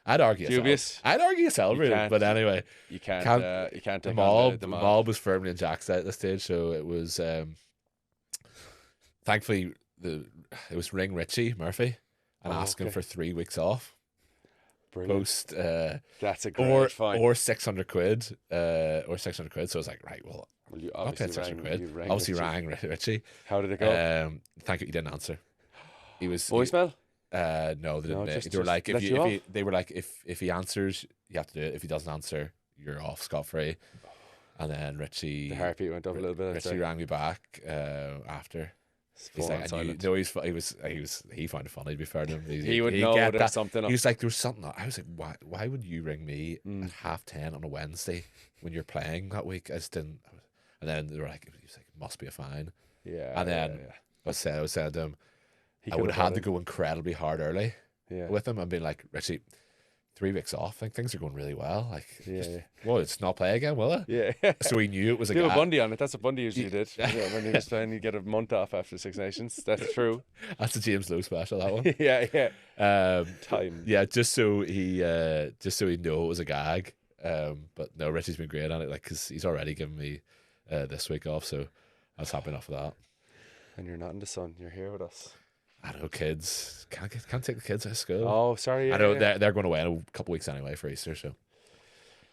I'd argue Dubious. I'd argue celebrated, can't- but anyway, You can't Can't- you can't the take mob, on the the mob. mob was firmly in Jack's side at this stage. So it was thankfully it was ring Richie Murphy and Oh, asking okay. for 3 weeks off Brilliant. post That's a great find. or 600 quid or 600 quid. So I was like, right, well, Well, you I'll pay obviously 600 rang, quid. you rang Obviously Richie. rang Richie. How did it go? Thank you, he didn't answer. He was Voicemail? no, they No, didn't. just- They were just like, let you off? they were like, if he answers, you have to do it. If he doesn't answer, you're off scot free. And then Richie, The heartbeat went up a little bit. I'd Richie say. rang me back after. He's Full on like, silent. no, he found it funny, to be fair to him. He would know get there was something He up. was like, there was something. I was like, why would you ring me Mm. at 10:30 on a Wednesday when you're playing that week? I just didn't. And then they were like, he was like, it must be a fine. Yeah. And then yeah. I was saying to him, I would have had to go incredibly hard early Yeah. with him and been like, Richie, 3 weeks off, I think things are going really well. Like, Yeah. well, it's not play again, will it? Yeah. So he knew it was a Do a guy. Bundee on it. That's what Bundee usually did. Yeah, when he was playing, you get a month off after Six Nations. That's true. That's a James Lowe special, that one. Yeah. Time. Yeah, just so he knew it was a gag. But no, Richie's been great on it, like, because he's already given me this week off, so I was happy enough with that. And you're not in the sun. You're here with us. I know, kids can't take the kids out of school. Oh, sorry. I know they're going away in a couple of weeks anyway for Easter, so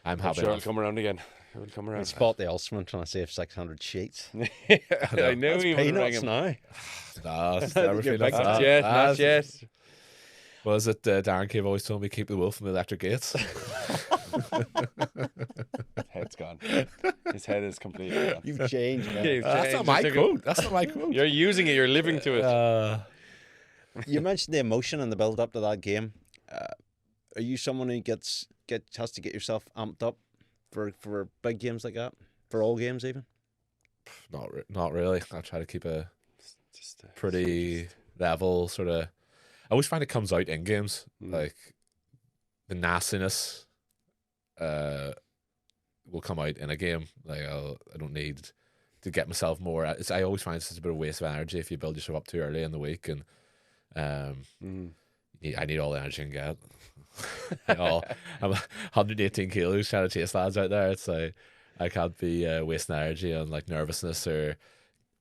I'm happy. Sure, it'll enough. come around again. It'll come I around. spot the Ulsterman trying to save 600 sheets. I knew That's he would ring peanuts him. now. Nah, it's never You're been like big that. Not yet. Not yet. Was it Darren Cave always told me keep the wolf from the electric gates? Head's gone. His head is completely gone. You've changed, man. Yeah, you've That's changed. not my You took quote. That's not my quote. You're using it. You're living to it. You mentioned the emotion and the build up to that game. Are you someone who has to get yourself amped up for big games like that? For all games, even? Not really. I try to keep a Just, pretty level sort of. I always find it comes out in games, like the nastiness will come out in a game. Like I don't need to get myself more. I always find it's a bit of a waste of energy if you build yourself up too early in the week, and I need all the energy I can get. I'm 118 kilos trying to chase lads out there. It's like I can't be wasting energy on like nervousness or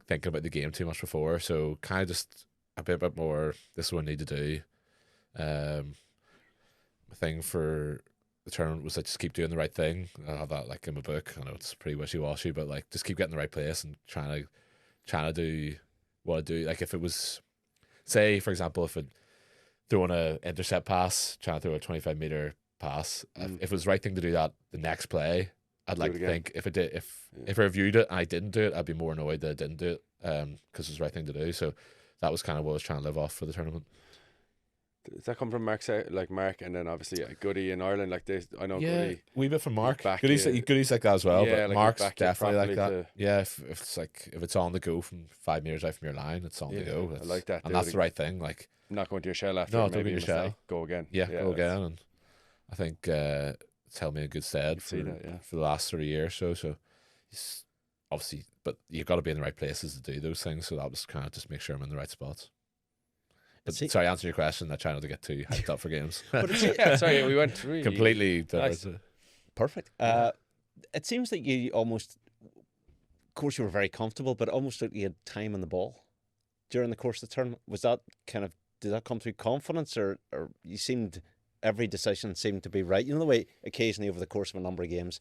thinking about the game too much before. So kind of just a bit more. This is what I need to do. My thing for the tournament was like just keep doing the right thing. I have that like in my book. I know it's pretty wishy washy, but like just keep getting the right place and trying to do what I do. Like if it was, say for example, if it throwing a intercept pass, trying to throw a 25-meter pass, if it was the right thing to do that the next play, I'd like to think if I reviewed it and I didn't do it, I'd be more annoyed that I didn't do it because it was the right thing to do. So that was kind of what I was trying to live off for the tournament. Does that come from Mark, and then obviously Goody in Ireland? Like this, I know Goody. Wee bit from Mark. back Goody's you- like that as well, Yeah, but like Mark's back you definitely like properly that. Yeah, if it's on the go from 5 meters out from your line, it's on the go. I like that. And that's the right thing. Like Not going to your shell after. No, maybe don't be a your shell. mistake. Go again. go that's- again, and I think it's held me in good stead for see that, yeah. the last sort of year or so. So it's obviously, but you've got to be in the right places to do those things. So that was kind of just make sure I'm in the right spots. But See- sorry, answer your question. I try not to get too hyped up for games. Yeah, sorry, we went really Completely Nice. different. Perfect. It seems like you almost, of course, you were very comfortable, but almost like you had time on the ball during the course of the tournament. Was that did that come through confidence, or you seemed, every decision seemed to be right? You know the way occasionally over the course of a number of games,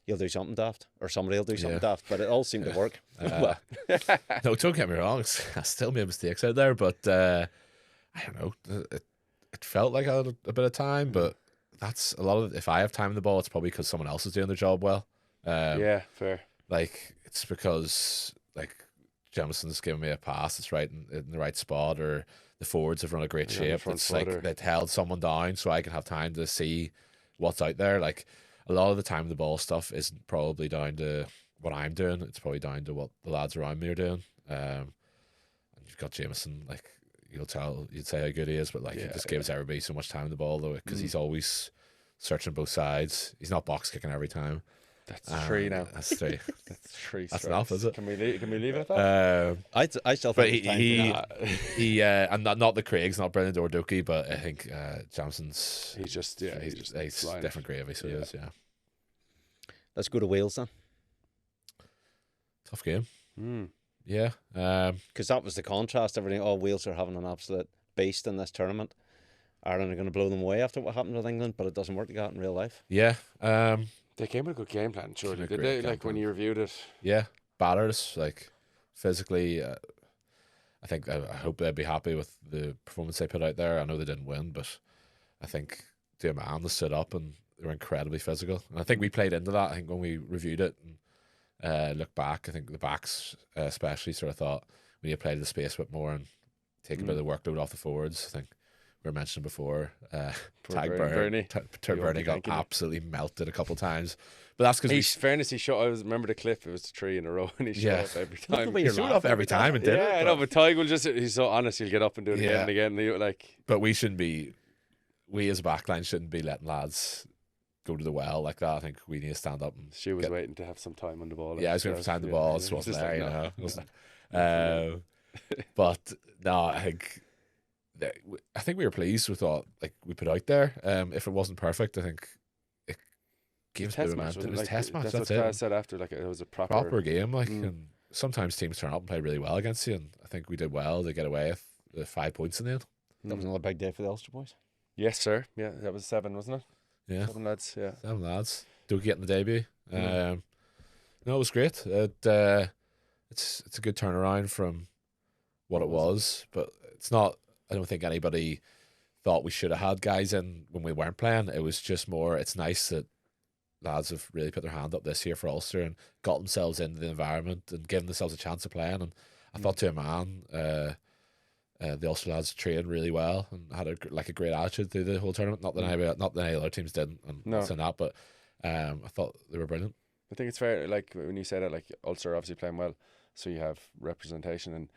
you'll do something daft, or somebody will do something daft, but it all seemed to work. No, don't get me wrong. I still made mistakes out there, but I don't know. It felt like I had a bit of time, but that's a lot of. If I have time on the ball, it's probably because someone else is doing their job well. yeah, fair. Like it's because like Jamison's giving me a pass, it's right in the right spot, or the forwards have run a great Yeah, the shape. front It's like footer. they've held someone down, so I can have time to see what's out there. Like a lot of the time, the ball stuff isn't probably down to what I'm doing. It's probably down to what the lads around me are doing. And you've got Jameson, like you'd say how good he is, but like he just gives everybody so much time on the ball though, because he's always searching both sides. He's not box kicking every time. That's three now. That's three. That's three. That's strikes. enough, is it? Can we leave it at that? I still But think he and not the Craig's not Brendan or Dookie, but I think Jameson's he's just he's flying. different gravy, so he is, yeah. Let's go to Wales then, Tough game. Mm. Yeah. because that was the contrast. Everything. Oh, Wales are having an absolute beast in this tournament. Ireland are going to blow them away after what happened with England, but it doesn't work like that in real life. Yeah. They came with a good game plan, surely. a Did great they? game Like when plan. you reviewed it. Yeah. Batters, like physically. I think I hope they'd be happy with the performance they put out there. I know they didn't win, but I think the man they stood up and they were incredibly physical. And I think we played into that. I think when we reviewed it and look back, I think the backs especially sort of thought we need to play to the space a bit more and take a bit of the workload off the forwards. I think we were mentioning before. Poor Bernie Bernie got ganking it. absolutely melted a couple of times, but that's because He's fairness. He shot. I remember the clip. It was 3 in a row, and he shot Yeah. up every Look the time. way he you're showed laughing up every time and did Yeah, I it. know, but Tig will just—he's so honest. He'll get up and do it again Yeah. and again. And he, like, But we shouldn't be. We as a backline shouldn't be letting lads go to the well like that. I think we need to stand up and. she was get- waiting to have some time on the ball. Yeah, I was going to find the ball. It It's wasn't just there, like, you no. know. It wasn't. Yeah. But no, I think we were pleased with what we put out there. If it wasn't perfect, I think it gave us a bit Test of match. momentum. It was Like, a test match. That's That's what Kaz it. said after. Like, it was a Proper game, Mm. and sometimes teams turn up and play really well against you, and I think we did well to get away with the 5 points in the end. That was another big day for the Ulster boys. Yes, sir. Yeah, that was 7, wasn't it? Yeah, 7 lads. Yeah. 7 lads. Doug getting the debut. Mm. No, it was great. It's a good turnaround from what it was, but it's not. I don't think anybody thought we should have had guys in when we weren't playing. It was just more. It's nice that lads have really put their hand up this year for Ulster and got themselves into the environment and given themselves a chance of playing. And I thought to a man, the Ulster lads trained really well and had a great attitude through the whole tournament. Not that any other teams didn't, and No. saying that, but I thought they were brilliant. I think it's fair. Like, when you say that, like, Ulster are obviously playing well, so you have representation. And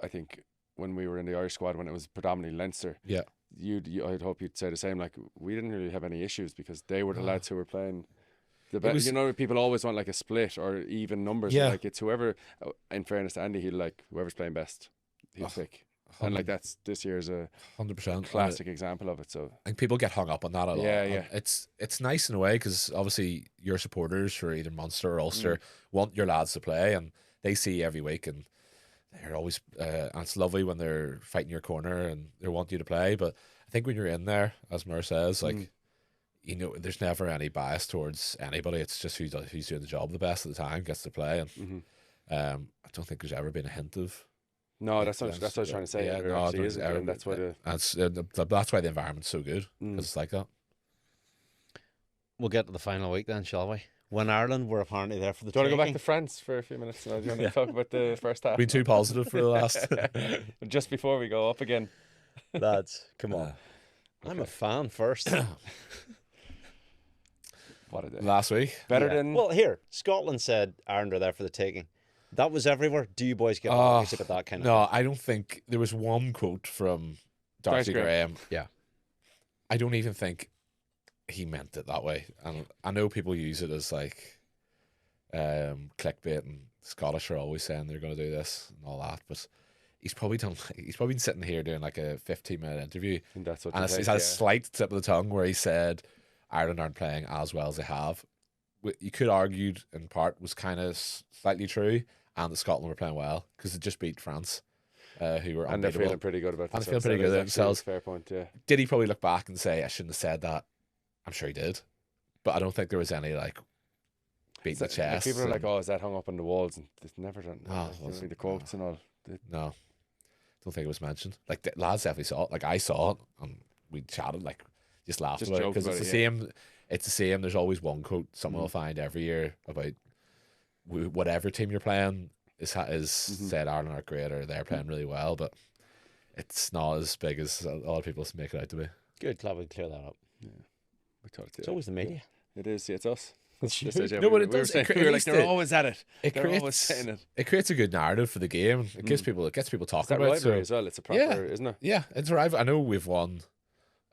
I think when we were in the Irish squad, when it was predominantly Leinster, Yeah. I'd hope you'd say the same. Like, we didn't really have any issues because they were the lads who were playing the It best. was- You know, people always want like a split or even numbers. Yeah. Like, it's whoever. In fairness to Andy, he'll like whoever's playing best, he'll pick. And like, that's this year's a 100% classic example of it. So I think people get hung up on that a lot. Yeah, and yeah. It's nice in a way because obviously your supporters for either Munster or Ulster want your lads to play, and they see you every week, and they're always and it's lovely when they're fighting your corner and they want you to play. But I think when you're in there, as Mur says, like you know, there's never any bias towards anybody. It's just who's doing the job the best at the time gets to play, and I don't think there's ever been a hint of. no, that's what I was trying to say. Yeah, There no, actually there's isn't, ever- and that's what. that's why the environment's so good because it's like that. We'll get to the final week then, shall we? When Ireland were apparently there for the Do you want to go back taking. to France for a few minutes? Now? Do you want to talk about the first half? Been too positive for the last. Just before we go up again. Lads, come on. I'm a fan first. What a day. last week. Better Yeah. than. Well, here, Scotland said Ireland are there for the taking. That was everywhere. Do you boys get music about that kind of No, I don't think there was one quote from Darcy Darcy Graham. Yeah. I don't even think he meant it that way. And I know people use it as like clickbait, and Scottish are always saying they're going to do this and all that, but he's probably been sitting here doing like a 15-minute interview, And that's what and they he's take, had a yeah. slight tip of the tongue where he said Ireland aren't playing as well as they have. You could argue in part was kind of slightly true, and that Scotland were playing well because they just beat France, who were And they're unbeatable. feeling pretty good about And themselves. they're feeling pretty That good is about actually a themselves. Fair point, yeah. Did he probably look back and say I shouldn't have said that? I'm sure he did, but I don't think there was any like beating the Like, chest. people are like, and- "Oh, is that hung up on the walls?" And they've never done. No, it Like, wasn't, the quotes and all. No, don't think it was mentioned. Like the lads definitely saw it. Like I saw it, and we chatted, like just laughed Just about it joked because it's about the it, same. It's the same. There's always one quote someone will find every year about whatever team you're playing is said Ireland are great or they're playing really well, but it's not as big as a lot of people make it out to be. Good, glad we clear that up. We thought It's always the media. It is. Yeah, it's us. It's This you. is, yeah, No, we but were- it we were does- saying- it we were like, creates they're the- always at it. It They're always creates saying it. it creates a good narrative for the game. It gets people It's talking that about. rivalry So as well. It's a proper, Yeah. isn't it? yeah, it's a rival. I know we've won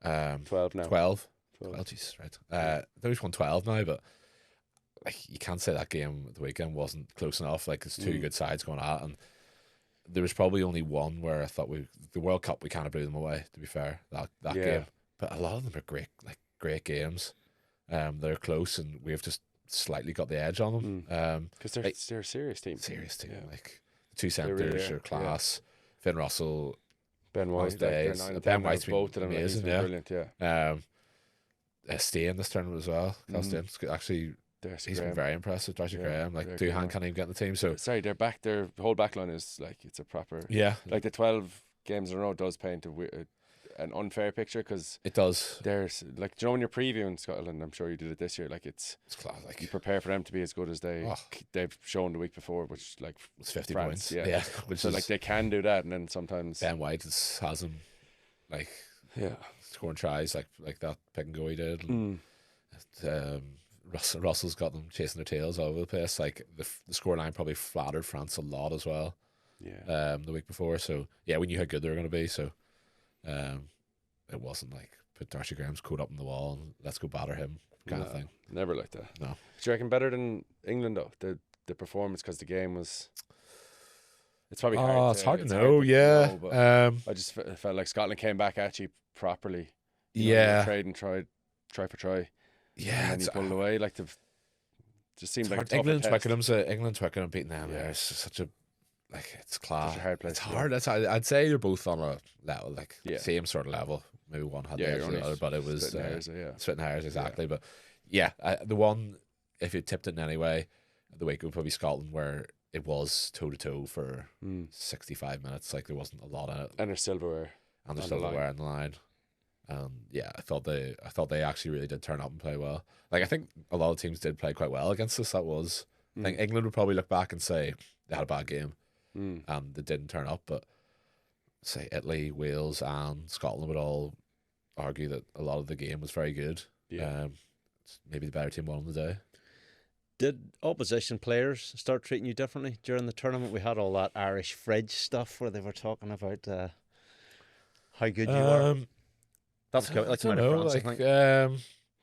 12 now. 12. 12. Well, geez, right. I think we've won 12 now, but like you can't say that game at the weekend wasn't close enough. Like it's two good sides going at, and there was probably only one where I thought the World Cup we kind of blew them away. To be fair, that Yeah. game, but a lot of them are great games. They're close, and we've just slightly got the edge on them. Because they're a serious team. Serious team, Yeah. like the two They really centres are, are class. Finn Russell, Ben White, Those days. Ben White's been both of them. Like, he's amazing, been yeah. brilliant. Yeah, stay in this tournament as well. Actually, Darcy he's Graham. been very impressive. Darcy Yeah, Graham, like very good Duhan man. can't even get in the team. So Sorry, their whole back line is like it's a proper. yeah, Like the 12 games in a row does paint an unfair picture because it does. there's like, do you know when you're previewing Scotland, I'm sure you did it this year. Like it's It's class. Like you prepare for them to be as good as they've shown the week before, which like it's 50 France, points. yeah. Which so is like they can do that, and then sometimes Ben White has him like Yeah. scoring tries like that pick and go he did. And, Russell's got them chasing their tails all over the place. Like the scoreline probably flattered France a lot as well. Yeah. The week before, so yeah, we knew how good they were going to be. So, it wasn't like put Darcy Graham's coat up on the wall and let's go batter him kind of thing. Never like that. No. Do you reckon better than England though? The performance, because the game was. It's probably hard. It's hard to know. but I just felt like Scotland came back at you properly. Trade and try for try. Yeah, and then you pulled away. Like just seemed like England Twickenham beating them. Yeah, it's such a it's class. Such a hard place. It's hard. I'd say they're both on a level, same sort of level. Maybe one had the edge of the other, but it was spitting hairs exactly. But yeah, the one, if you tipped it in any way, the week would probably Scotland, where it was toe to toe for 65 minutes. Like there wasn't a lot in it, and there's silverware on the line. Yeah, I thought they actually really did turn up and play well. Like I think a lot of teams did play quite well against us. I think England would probably look back and say they had a bad game, and they didn't turn up. But say Italy, Wales, and Scotland would all argue that a lot of the game was very good. Yeah, maybe the better team won on the day. Did opposition players start treating you differently during the tournament? We had all that Irish fridge stuff where they were talking about how good you were. That's like France, I think.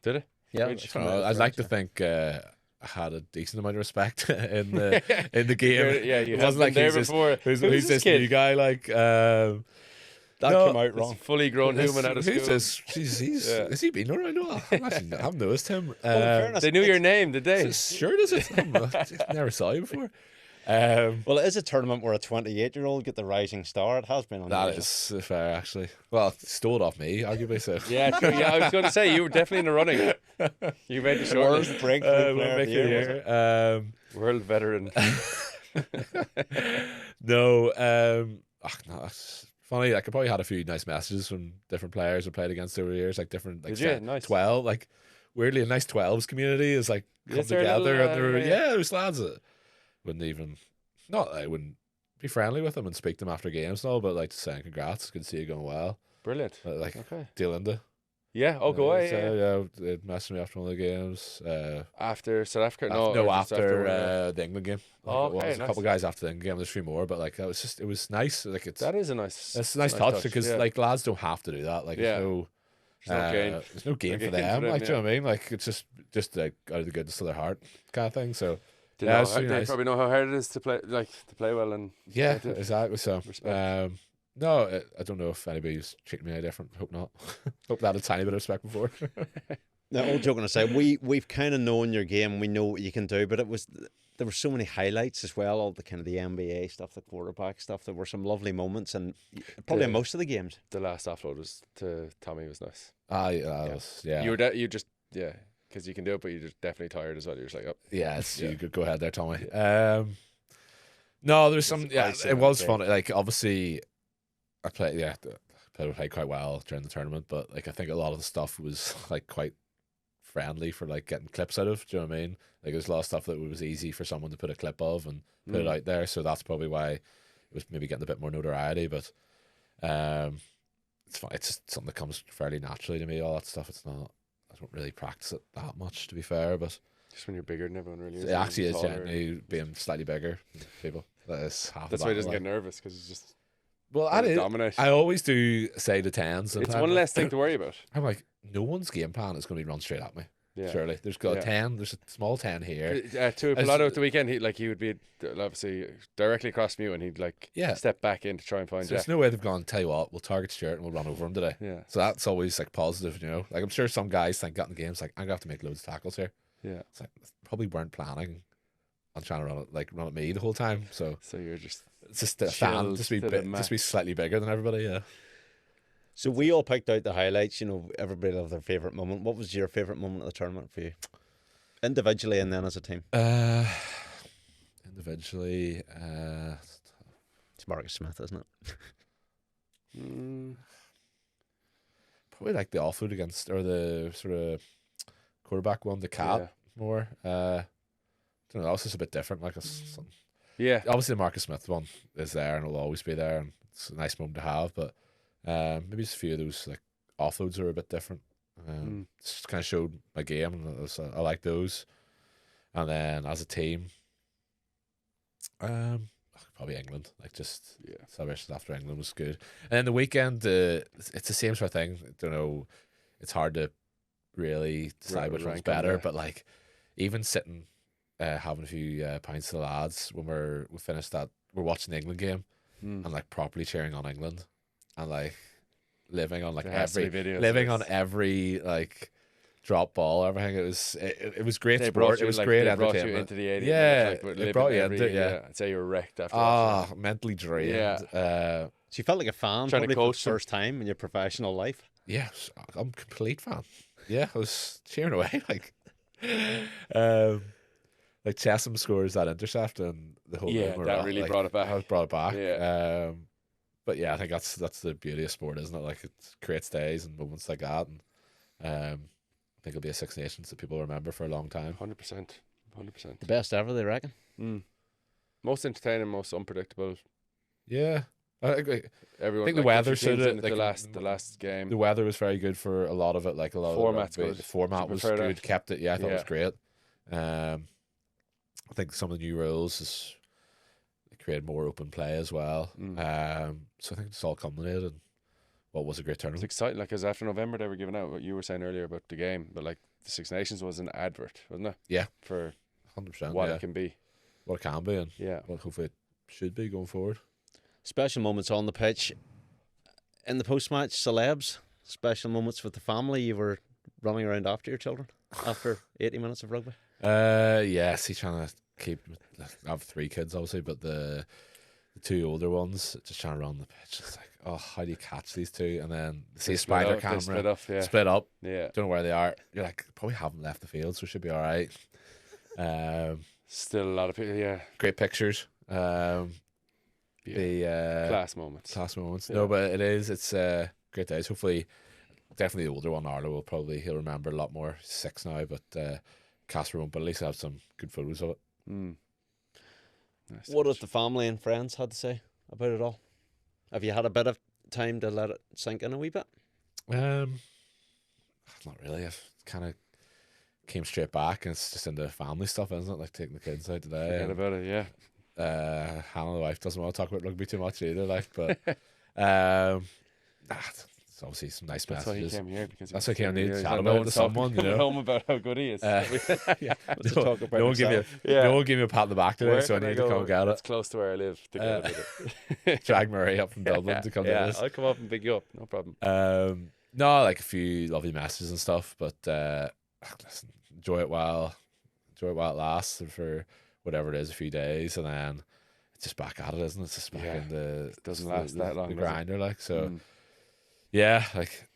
Did it? Yeah, I'd like to think I had a decent amount of respect in the game. Yeah, you it wasn't like there before. Who's this kid? New guy? Like that came out wrong. Fully grown human out of school. Has he been around? No, I haven't noticed him. They knew your name, did they? Sure, does it? I never saw you before. Well, it is a tournament where a 28-year-old get the rising star. It has been on that is fair, actually. Well, stole it off me, arguably. So yeah, true. Yeah, I was going to say you were definitely in the running. You made the shortlist. World veteran. No, it's funny. Like I probably had a few nice messages from different players I played against over the years, like different, like nice. 12. Like weirdly, a nice 12s community is like come together, and there's lads that wouldn't even, I wouldn't be friendly with them and speak to them after games and all, but like to say congrats, good to see you going well. Brilliant. Dealinda. Yeah, go away. It messaged me after one of the games. After South Africa? After the England game. Nice. A couple of guys after the England game. There's a few more, but like it was nice. Like that is a nice. It's a nice touch because like lads don't have to do that. Like there's no gain for them. Like do you know what I mean? Like it's just like out of the goodness of their heart kind of thing. So. They probably know how hard it is to play well and exactly. So no, I don't know if anybody's treating me any different. Hope not. Hope they had a tiny bit of respect before. Now, all joking aside, we've kind of known your game. We know what you can do, but there were so many highlights as well. All the kind of the NBA stuff, the quarterback stuff. There were some lovely moments, and probably in most of the games. The last offload was to Tommy was nice. You just because you can do it, but you're just definitely tired as well. You're just like, you could go ahead there, Tommy. No, there's some. Yeah, it was fun. Like obviously, I played quite well during the tournament, but like I think a lot of the stuff was like quite friendly for like getting clips out of. Do you know what I mean? Like there's a lot of stuff that was easy for someone to put a clip of and put it out there. So that's probably why it was maybe getting a bit more notoriety. But it's fine. It's just something that comes fairly naturally to me. All that stuff. It's not. I don't really practice it that much, to be fair, but just when you're bigger than everyone, really. It actually is generally being slightly bigger than people. That's why he doesn't get nervous, because he's just dominate. I always do say the 10s. It's one less thing to worry about. I'm like, no one's game plan is going to be run straight at me. Yeah. Surely there's got a 10. There's a small 10 here. To Pilato at the weekend, he would be obviously directly across from you, and he'd step back in to try and find. So there's no way they've gone. Tell you what, we'll target Stuart and we'll run over him today. Yeah. So that's always like positive, you know. Like I'm sure some guys think getting the games like I'm gonna have to make loads of tackles here. Yeah. It's like probably weren't planning on trying to run at me the whole time. So you're just it's just a fan, just be slightly bigger than everybody. Yeah. So we all picked out the highlights. You know, everybody loved their favourite moment. What was your favourite moment of the tournament for you? Individually and then as a team? Individually, it's Marcus Smith, isn't it? Probably like the offload against, or the sort of quarterback one, the cap more. I don't know, that was just a bit different. Like obviously the Marcus Smith one is there and will always be there, and it's a nice moment to have. But maybe just a few of those like offloads are a bit different. Just kind of showed my game, and I like those. And then as a team, probably England. Like just celebrations after England was good. And then the weekend, it's the same sort of thing. I don't know. It's hard to really decide which one's better, but like even sitting, having a few pints to the lads when we finished that, we're watching the England game and like properly cheering on England and like living on like every like drop ball, everything. It was great sport. It was great entertainment. Brought you into the 80s. Yeah, like, it brought you into it. Yeah, I'd say you were wrecked after. Mentally drained. Yeah. So you felt like a fan Trying to probably coach for the first time in your professional life. Yeah, I'm a complete fan. Yeah, I was cheering away like Chesham scores that intercept and the whole thing that really like, brought it back. I brought it back. Yeah. But yeah, I think that's the beauty of sport, isn't it? Like it creates days and moments like that, and I think it'll be a Six Nations that people remember for a long time. 100%. The best ever, they reckon. Most entertaining, most unpredictable. Yeah. Everyone, I think the weather suited the last game. The weather was very good for a lot of it. Like a lot Format's of good. The format was good. That? Kept it. Yeah, I thought it was great. I think some of the new rules created more open play as well. So I think it's all culminated in what was a great tournament. It's exciting, like, because after November they were giving out what you were saying earlier about the game, but like the Six Nations was an advert, wasn't it? Yeah, for 100%. What it can be, what it can be, and what hopefully it should be going forward. Special moments on the pitch. In the post-match, celebs, special moments with the family. You were running around after your children after 80 minutes of rugby. Yes, he's trying to keep. I have 3 kids, obviously, but the 2 older ones just trying to run the pitch. It's like, oh, how do you catch these 2? And then see a spider camera, split up. Yeah, don't know where they are. You're like, probably haven't left the field, so it should be all right. Still a lot of people. Yeah, great pictures. The class moments. Yeah. No, but it's great days. Hopefully, definitely the older one, Arlo, he'll remember a lot more. 6 now, but Casper won't, but at least have some good photos of it. Nice. What have the family and friends had to say about it all? Have you had a bit of time to let it sink in a wee bit? Not really. I've kind of came straight back, and it's just into family stuff, isn't it? Like taking the kids out today. Forget about it, yeah. Hannah, the wife, doesn't want to talk about rugby too much either, like, but it's obviously some nice messages. That's why he came here, because that's why he came here to chat about it to someone, you know. Home about how good he is. No one give me a pat on the back today, so I need to come and get it. It's close to where I live to get it. Drag Murray up from Dublin to come to this. I'll come up and pick you up, no problem. No, like a few lovely messages and stuff, but listen, enjoy it while it lasts, for whatever it is, a few days, and then it's just back at it, isn't it? It's just back in the it doesn't last that long, the grinder, like, so yeah, like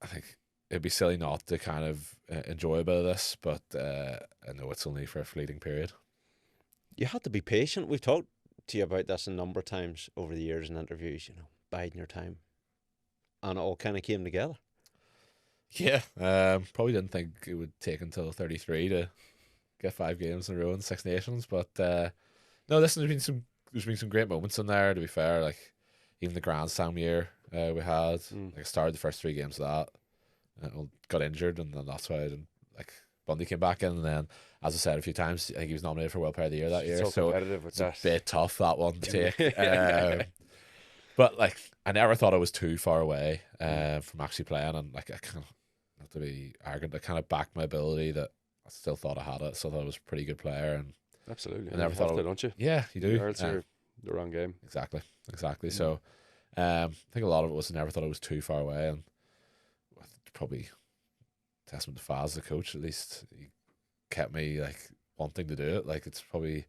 I think it'd be silly not to kind of enjoy a bit of this, but I know it's only for a fleeting period. You had to be patient. We've talked to you about this a number of times over the years in interviews, you know, biding your time, and it all kind of came together. Yeah, probably didn't think it would take until 33 to get 5 games in a row in Six Nations, but no, listen, there's been some great moments in there, to be fair. Like even the Grand Slam year we had, like I started the first 3 games of that, got injured, and then that's why I didn't, like, Bundee came back in, and then, as I said a few times, I think he was nominated for World Player of the Year that year, so competitive with that. It's a bit tough, that one to take. But like, I never thought I was too far away from actually playing, and like, I kind of, not to be arrogant, I kind of backed my ability that I still thought I had it, so I thought I was a pretty good player, and absolutely, I never thought to, don't you? Yeah, you do. Or else you're the wrong game. Exactly. So, I think a lot of it was I never thought I was too far away, and probably testament to Faz, the coach. At least he kept me like wanting to do it. Like it's probably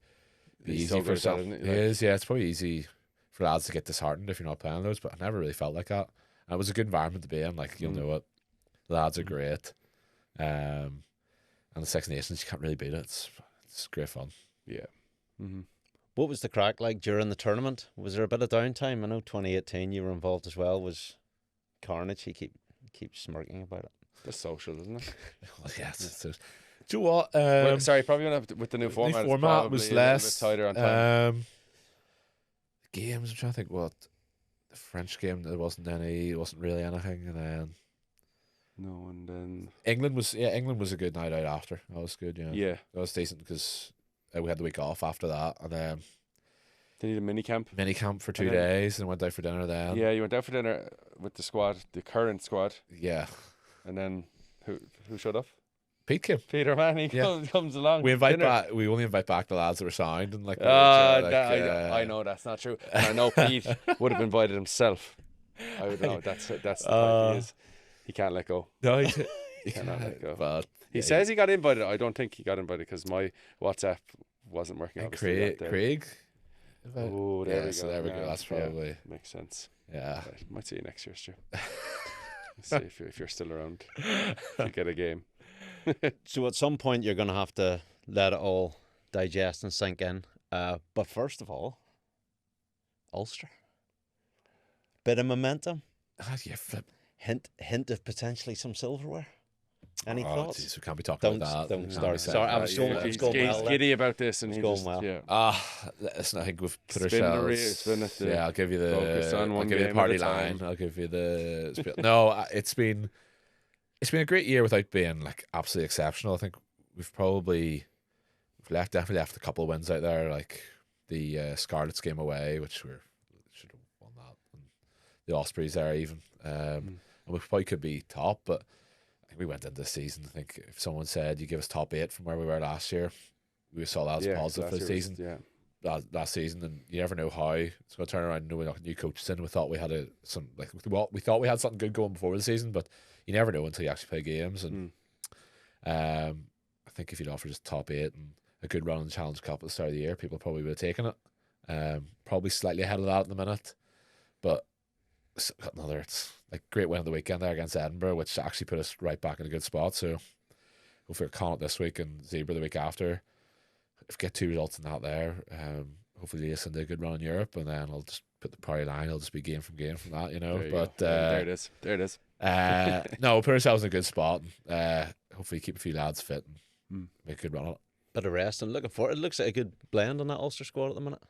easy for some. It is, yeah. It's probably easy for lads to get disheartened if you're not playing those, but I never really felt like that. And it was a good environment to be in. Like you'll know it. Lads are great. And the Six Nations, you can't really beat it. It's great fun. Yeah. What was the crack like during the tournament? Was there a bit of downtime? I know 2018 you were involved as well. Was carnage? He keeps smirking about it. It's social, isn't it? Well, yes. Do you know what? Well, sorry, probably with the new format. The format was less tighter on time. Games, I'm trying to think what the French game, there wasn't really anything, and then No, and then England was a good night out after. That was good. yeah, That was decent because we had the week off after that, and then they need a mini camp. for 2 And then- days, and went out for dinner then. Yeah, you went out for dinner with the squad, the current squad, Yeah. and then who showed up? Pete came. Peter Manning Yeah. comes along. We invite dinner. back. We only invite back the lads that were signed and like. I know that's not true. And I know Pete would have invited himself. I would know that's the type he is. He can't let go. No, He cannot let go. But He says he got invited. I don't think he got invited because my WhatsApp wasn't working. and Obviously, that day. Craig. Oh, there we go. So there we go. Yeah, That's yeah, probably makes sense. yeah. Right, might see you next year, Stu. See if you're still around. If you get a game. So at some point you're going to have to let it all digest and sink in. But first of all, Ulster. Bit of momentum. Yeah, flip. Hint of potentially some silverware. Any Oh, thoughts? geez, we can't be talking about that. Don't No, start. we Sorry, I said was that. going. He's, going he's well. giddy about this, and It's he going just well. yeah. Listen, I think we've put It's been the ourselves. it's been at the Yeah, I'll give you focus on I'll one give you the game party at a time. line. I'll give you the no. It's been a great year without being like absolutely exceptional. I think we've definitely left a couple of wins out there, like the Scarlets game away, which we should have won that, and the Ospreys there even. And we probably could be top, but I think we went into the season. I think if someone said you give us top 8 from where we were last year, we saw that as Yeah, positive for the last year was- season. Yeah. Last season, and you never know how it's going to turn around. We got new coaches in. We thought we had we thought we had something good going before the season, but you never know until you actually play games. And I think if you'd offered us top 8 and a good run in the Challenge Cup at the start of the year, people probably would have taken it. Probably slightly ahead of that at the minute, but it's like great win of the weekend there against Edinburgh, which actually put us right back in a good spot. So hopefully we're Connacht this week and Zebra the week after. If we get 2 results in that there, hopefully Leeson did a good run in Europe, and then I'll just put the party line. I'll just be game from game from that, you know. There you But go. There it is. There it is. no, we'll put ourselves in a good spot. Hopefully keep a few lads fit and make a good run on it. Bit of rest and looking for it. It looks like a good blend on that Ulster squad at the minute.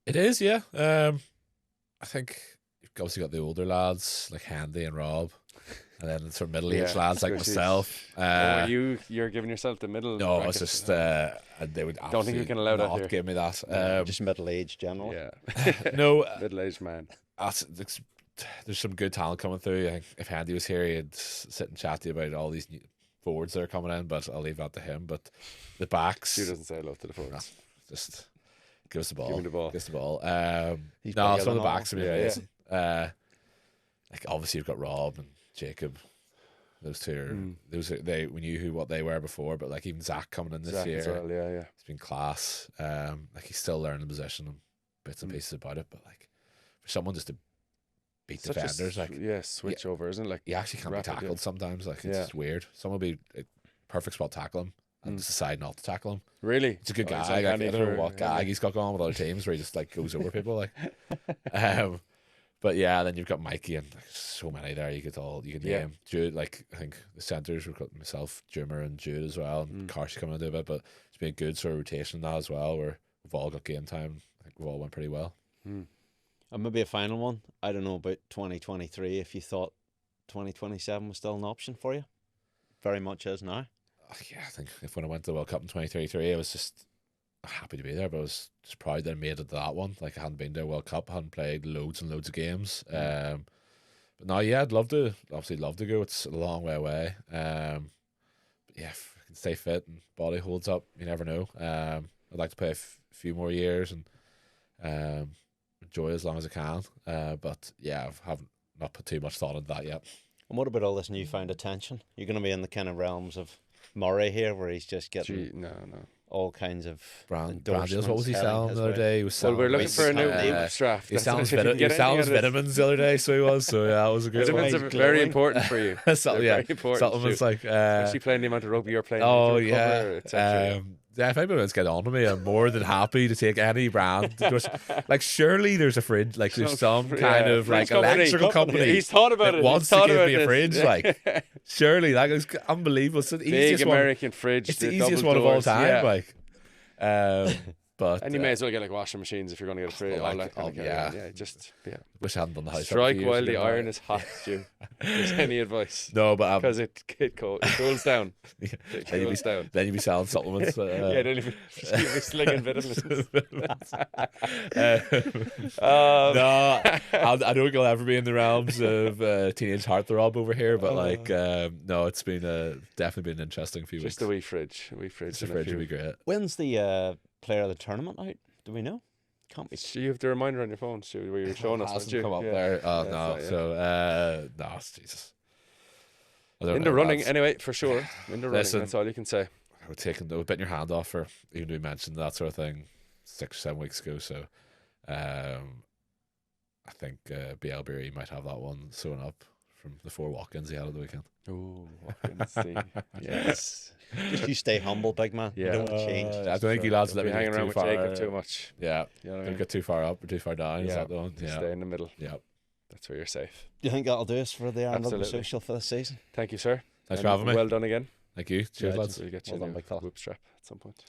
It is, yeah. I think you've obviously got the older lads like Handy and Rob, and then sort of middle-aged lads like especially- myself. You're giving yourself the middle. No, bracket. it's just they would Don't think we can allow that not here. give me that. Just middle aged general. Yeah. No, Middle-aged man. there's some good talent coming through. I think if Handy was here, he'd sit and chat to you about all these new forwards that are coming in, but I'll leave that to him. But the backs, Stu doesn't say hello to the forwards. just give us the ball. Give me the ball. Give us the ball. He's No, bigger some of than the all. backs have been Yeah, yeah. amazing. Like obviously you've got Rob and Jacob. Those two are we knew what they were before, but like even Zach coming in this Zach year, as well, yeah. it's been class. Like he's still learning the position and bits and pieces about it, but like for someone just to beat Such a defenders, like switch over, isn't it? Like you actually can't rapid, be tackled sometimes. Like it's Yeah. just weird. Someone will be a perfect spot to tackle him and just decide not to tackle him. Really? It's a good Oh, guy. he's Like, I uncanny don't know for- what gag he's got going on with other teams where he just like goes over people. Like, but yeah, then you've got Mikey and like, so many there. You can Yeah. name Jude. Like I think the centres we've got myself, Jimmer, and Jude as well, and Karshi coming into a bit. But it's been a good sort of rotation now as well, where we've all got game time. I think we've all went pretty well. And maybe a final one. I don't know about 2023. If you thought 2027 was still an option for you, very much is now. Yeah, I think if when I went to the World Cup in 2033, I was just happy to be there, but I was just proud that I made it to that one. Like I hadn't been to a World Cup, hadn't played loads and loads of games. But now, yeah, I'd love to go. It's a long way away. But yeah, if I can stay fit and body holds up, you never know. I'd like to play a few more years and enjoy as long as I can. But yeah, I haven't not put too much thought into that yet. And what about all this newfound attention? You're going to be in the kind of realms of Murray here, where he's just getting No. all kinds of Brand deals. What was he endorsements heading selling his the other way. day? He was Well, selling we're looking for a new weights, draft. He was selling his If you can get anything out of this. vitamins the other day, so he was. So yeah, that was a good one. Vitamins are very important for you. They're very important. Supplements Stu. like Especially playing the amount of rugby you're playing. oh to recover, yeah, etc. yeah. If anyone's get on to me, I'm more than happy to take any brand. Like surely there's a fridge, like there's some kind of like fridge company. electrical company. He's thought about that it. wants He's thought to give about me a this. fridge. Like surely that is unbelievable. It's the Big easiest one. American fridge. It's the double easiest one of all doors, time. yeah. Like, But And you may as well get like washing machines if you're going to get it free. Oh, All like, that kind of oh, carry on. yeah. Yeah, just wish I hadn't done the house. strike while the iron is hot, Stu. If there's any advice. No, but Because it cools down. yeah. It then, cools down. then you'd be selling supplements. Yeah, then you'd be slinging vitamins. No, I don't think I'll ever be in the realms of teenage heartthrob over here, but like, no, it's been definitely been an interesting few weeks. Just a wee fridge. The and a fridge few- would be great. When's the player of the tournament out? Do we know? Can't be. So you have the reminder on your phone, Stu, where you're showing us. Hasn't don't you? come up Yeah. there. Oh Yeah, no, it's not, so no, Jesus. I don't In know, the running, lads. anyway, for sure. In the running, Listen. that's all you can say. We're betting your hand off for even though we mentioned that sort of thing 6 or 7 weeks ago. So, I think BLB might have that one sewn up from the 4 walk-ins he had on the weekend. Ooh, Watkins, see. Yes. Just you stay humble, big man. Yeah. Don't change. I don't think you lads let Be me hanging get around too with far. Jacob too much. Yeah, You know what I don't mean? get too far up or too far down. Is Yeah. that the one? Yeah, Stay in the middle. yeah. That's where you're safe. Do you think that'll do us for the Ireland Rugby Absolutely. Social for this season? Thank you, sir. Thanks And for having me. Well done again. Thank you. Cheers, Yeah, lads. We'll get you Well a done, new big fella. whoop strap at some point.